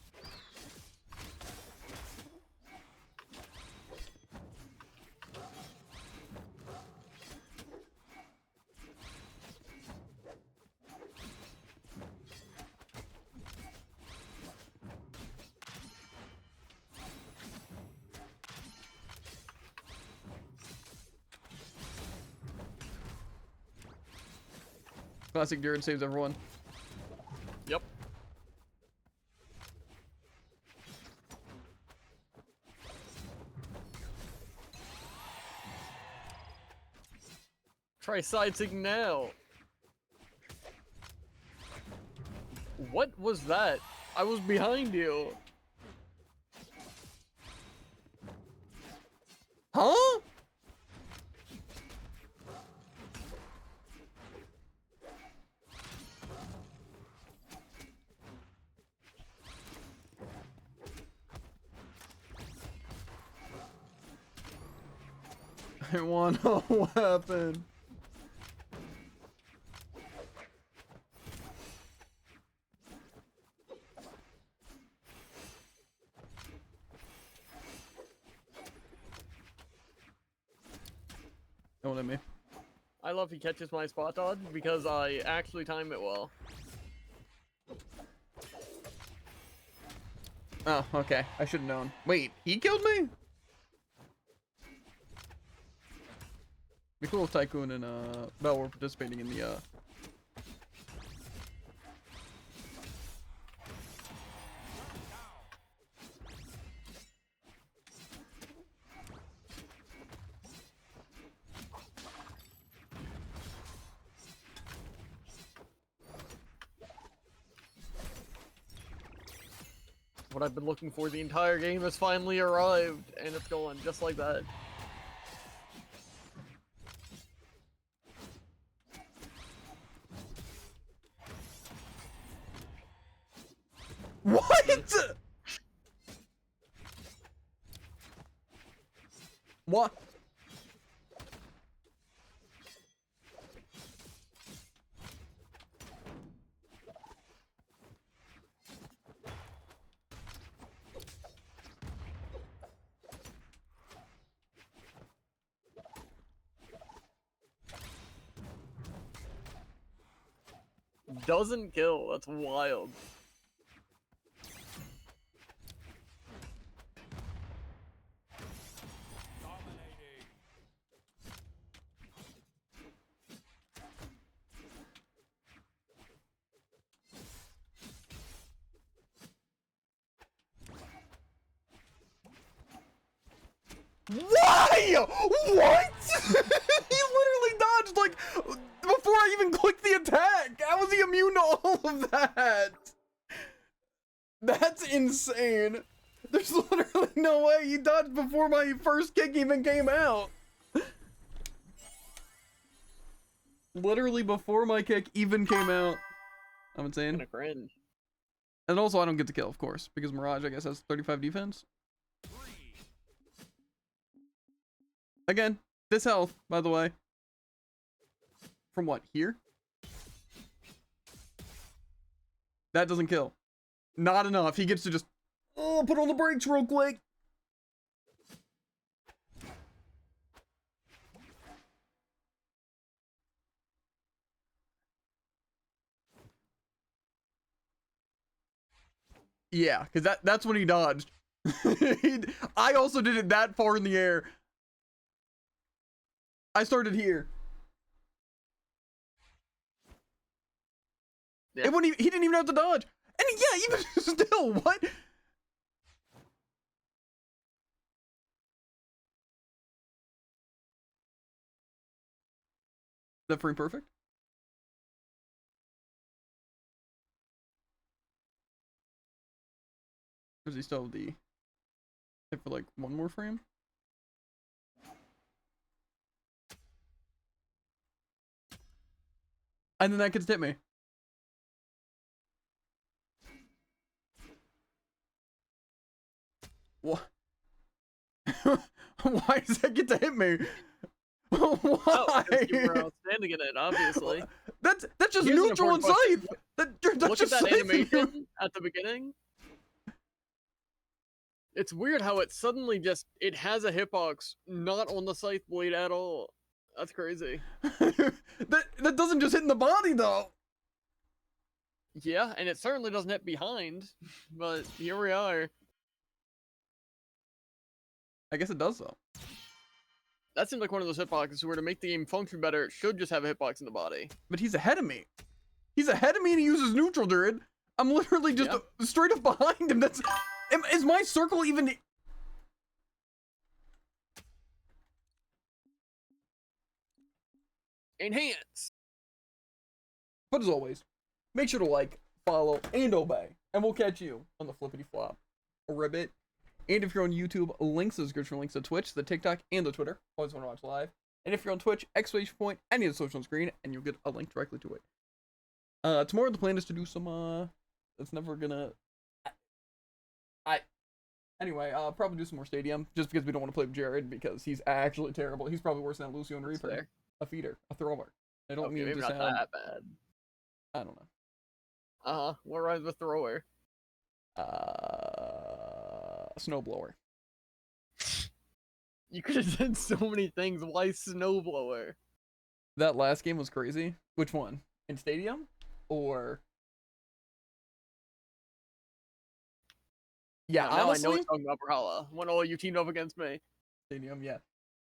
Classic Jared saves everyone. Yep. Try siding now. What was that? I was behind you. Huh? I want a weapon. Don't let me. I love he catches my spot dodge because I actually time it well. Oh, okay. I should have known. Wait, he killed me? Be cool if Tycoon and Bell were participating in the What I've been looking for the entire game has finally arrived, and it's going just like that. What? What? Doesn't kill. That's wild. Dominating. Why? What? He literally dodged like before I even clicked the attack. How was he immune to all of that? That's insane. There's literally no way he dodged before my first kick even came out. Literally before my kick even came out. I'm insane. Kinda cringe. And also I don't get to kill, of course, because Mirage I guess has 35 defense. Again, this health, by the way. From what, here? That doesn't kill. Not enough. He gets to just, oh, put on the brakes real quick. Yeah, because that's when he dodged. I also did it that far in the air. I started here. Yeah. It wouldn't even, he didn't even have to dodge. And yeah, even still, what? That frame perfect? Or does he still have the hit for like one more frame? And then that gets to hit me. What? Why does that get to hit me? Why? Oh, you were outstanding in it, obviously. That's just Here's an neutral and important safe. question. That's Look at just that safe. animation at the beginning. It's weird how it suddenly just, it has a hitbox not on the scythe blade at all. That's crazy. that doesn't just hit in the body though. Yeah, and it certainly doesn't hit behind, but here we are. I guess it does though. That seems like one of those hitboxes where to make the game function better, it should just have a hitbox in the body. But he's ahead of me. He's ahead of me and he uses neutral, dude. I'm literally just straight up behind him. That's... Is my circle even... Enhance! But as always, make sure to like, follow, and obey. And we'll catch you on the flippity flop. Ribbit. And if you're on YouTube, links to the description, links to Twitch, the TikTok, and the Twitter. Always want to watch live. And if you're on Twitch, exclamation point, any of the social on screen, and you'll get a link directly to it. Tomorrow the plan is to do some, it's never gonna... Anyway, probably do some more Stadium, just because we don't want to play with Jared, because he's actually terrible. He's probably worse than Lucio and Reaper. There. A feeder, a thrower. I don't Okay, mean maybe to not sound... that bad. I don't know. Uh-huh. What rhymes with thrower? Snowblower. You could have said so many things. Why snowblower? That last game was crazy. Which one? In Stadium? Or... Yeah, Now honestly... I know it's talking about Brawlhalla. When all you teamed up against me. Stadium, yeah.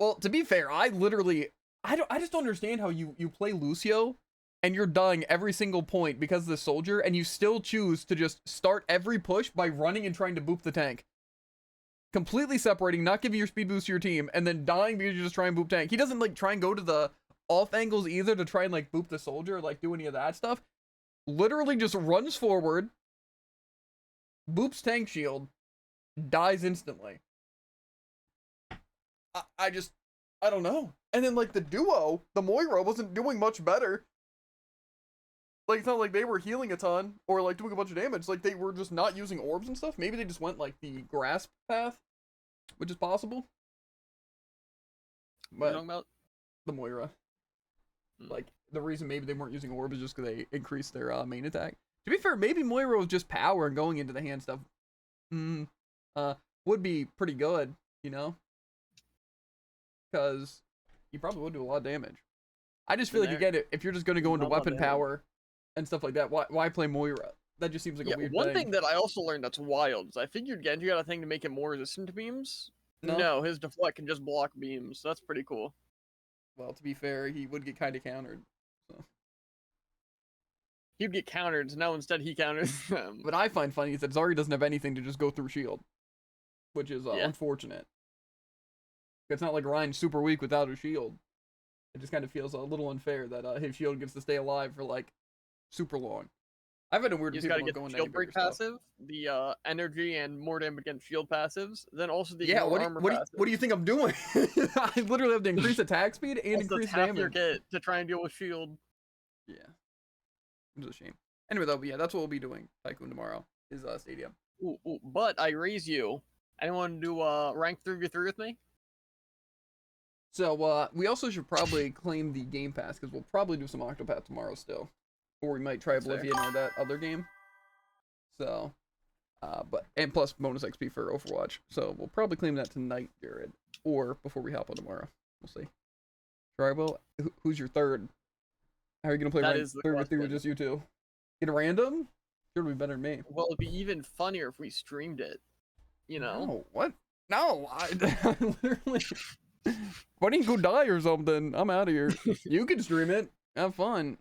Well, to be fair, I literally... I just don't understand how you play Lucio and you're dying every single point because of the soldier and you still choose to just start every push by running and trying to boop the tank. Completely separating, not giving your speed boost to your team, and then dying because you just try and boop tank. He doesn't like try and go to the off angles either to try and like boop the soldier or like do any of that stuff. Literally just runs forward, Boop's tank shield dies instantly. I don't know. And then, like, the duo, the Moira, wasn't doing much better. Like, it's not like they were healing a ton or, like, doing a bunch of damage. Like, they were just not using orbs and stuff. Maybe they just went, like, the grasp path, which is possible. What are you But talking about? the Moira. Hmm. Like, the reason maybe they weren't using orbs is just because they increased their main attack. To be fair, maybe Moira was just power and going into the hand stuff. Would be pretty good, you know? Because you probably would do a lot of damage. I just feel like, again, if you're just going to go into Not a lot of weapon damage. power and stuff like that, why play Moira? That just seems like a weird one thing. thing that I also learned that's wild is I figured Genji got a thing to make him more resistant to beams. No. No, his deflect can just block beams. That's pretty cool. Well, to be fair, he would get kind of countered. So. He'd get countered, so now instead he counters them. What I find funny is that Zarya doesn't have anything to just go through shield, which is Yeah. unfortunate. It's not like Ryan's super weak without a shield. It just kind of feels a little unfair that his shield gets to stay alive for like super long. I've had a weird You just people gotta get going the shield break stuff. passive, the energy and more damage against shield passives, then also the Yeah, ignore what armor do you think I'm doing? I literally have to increase attack speed and Also increase tap your damage. kit to try and deal with shield. Yeah, it's a shame. Anyway, though, but yeah, that's what we'll be doing. Tycoon tomorrow is Stadium. Ooh, but I raise you. Anyone do rank 3v3 with me? So we also should probably claim the Game Pass because we'll probably do some Octopath tomorrow still, or we might try That's fair. Oblivion or that other game. So, and plus bonus XP for Overwatch. So we'll probably claim that tonight, Jared, or before we hop on tomorrow. We'll see. Tribal, who's your third? How are you gonna play That rank is the 3v3 with question. just you two? Get a random? Sure, would be better than me. Well, it'd be even funnier if we streamed it. You know? No, what? No, I literally. Why don't you go die or something? I'm out of here. You can stream it. Have fun.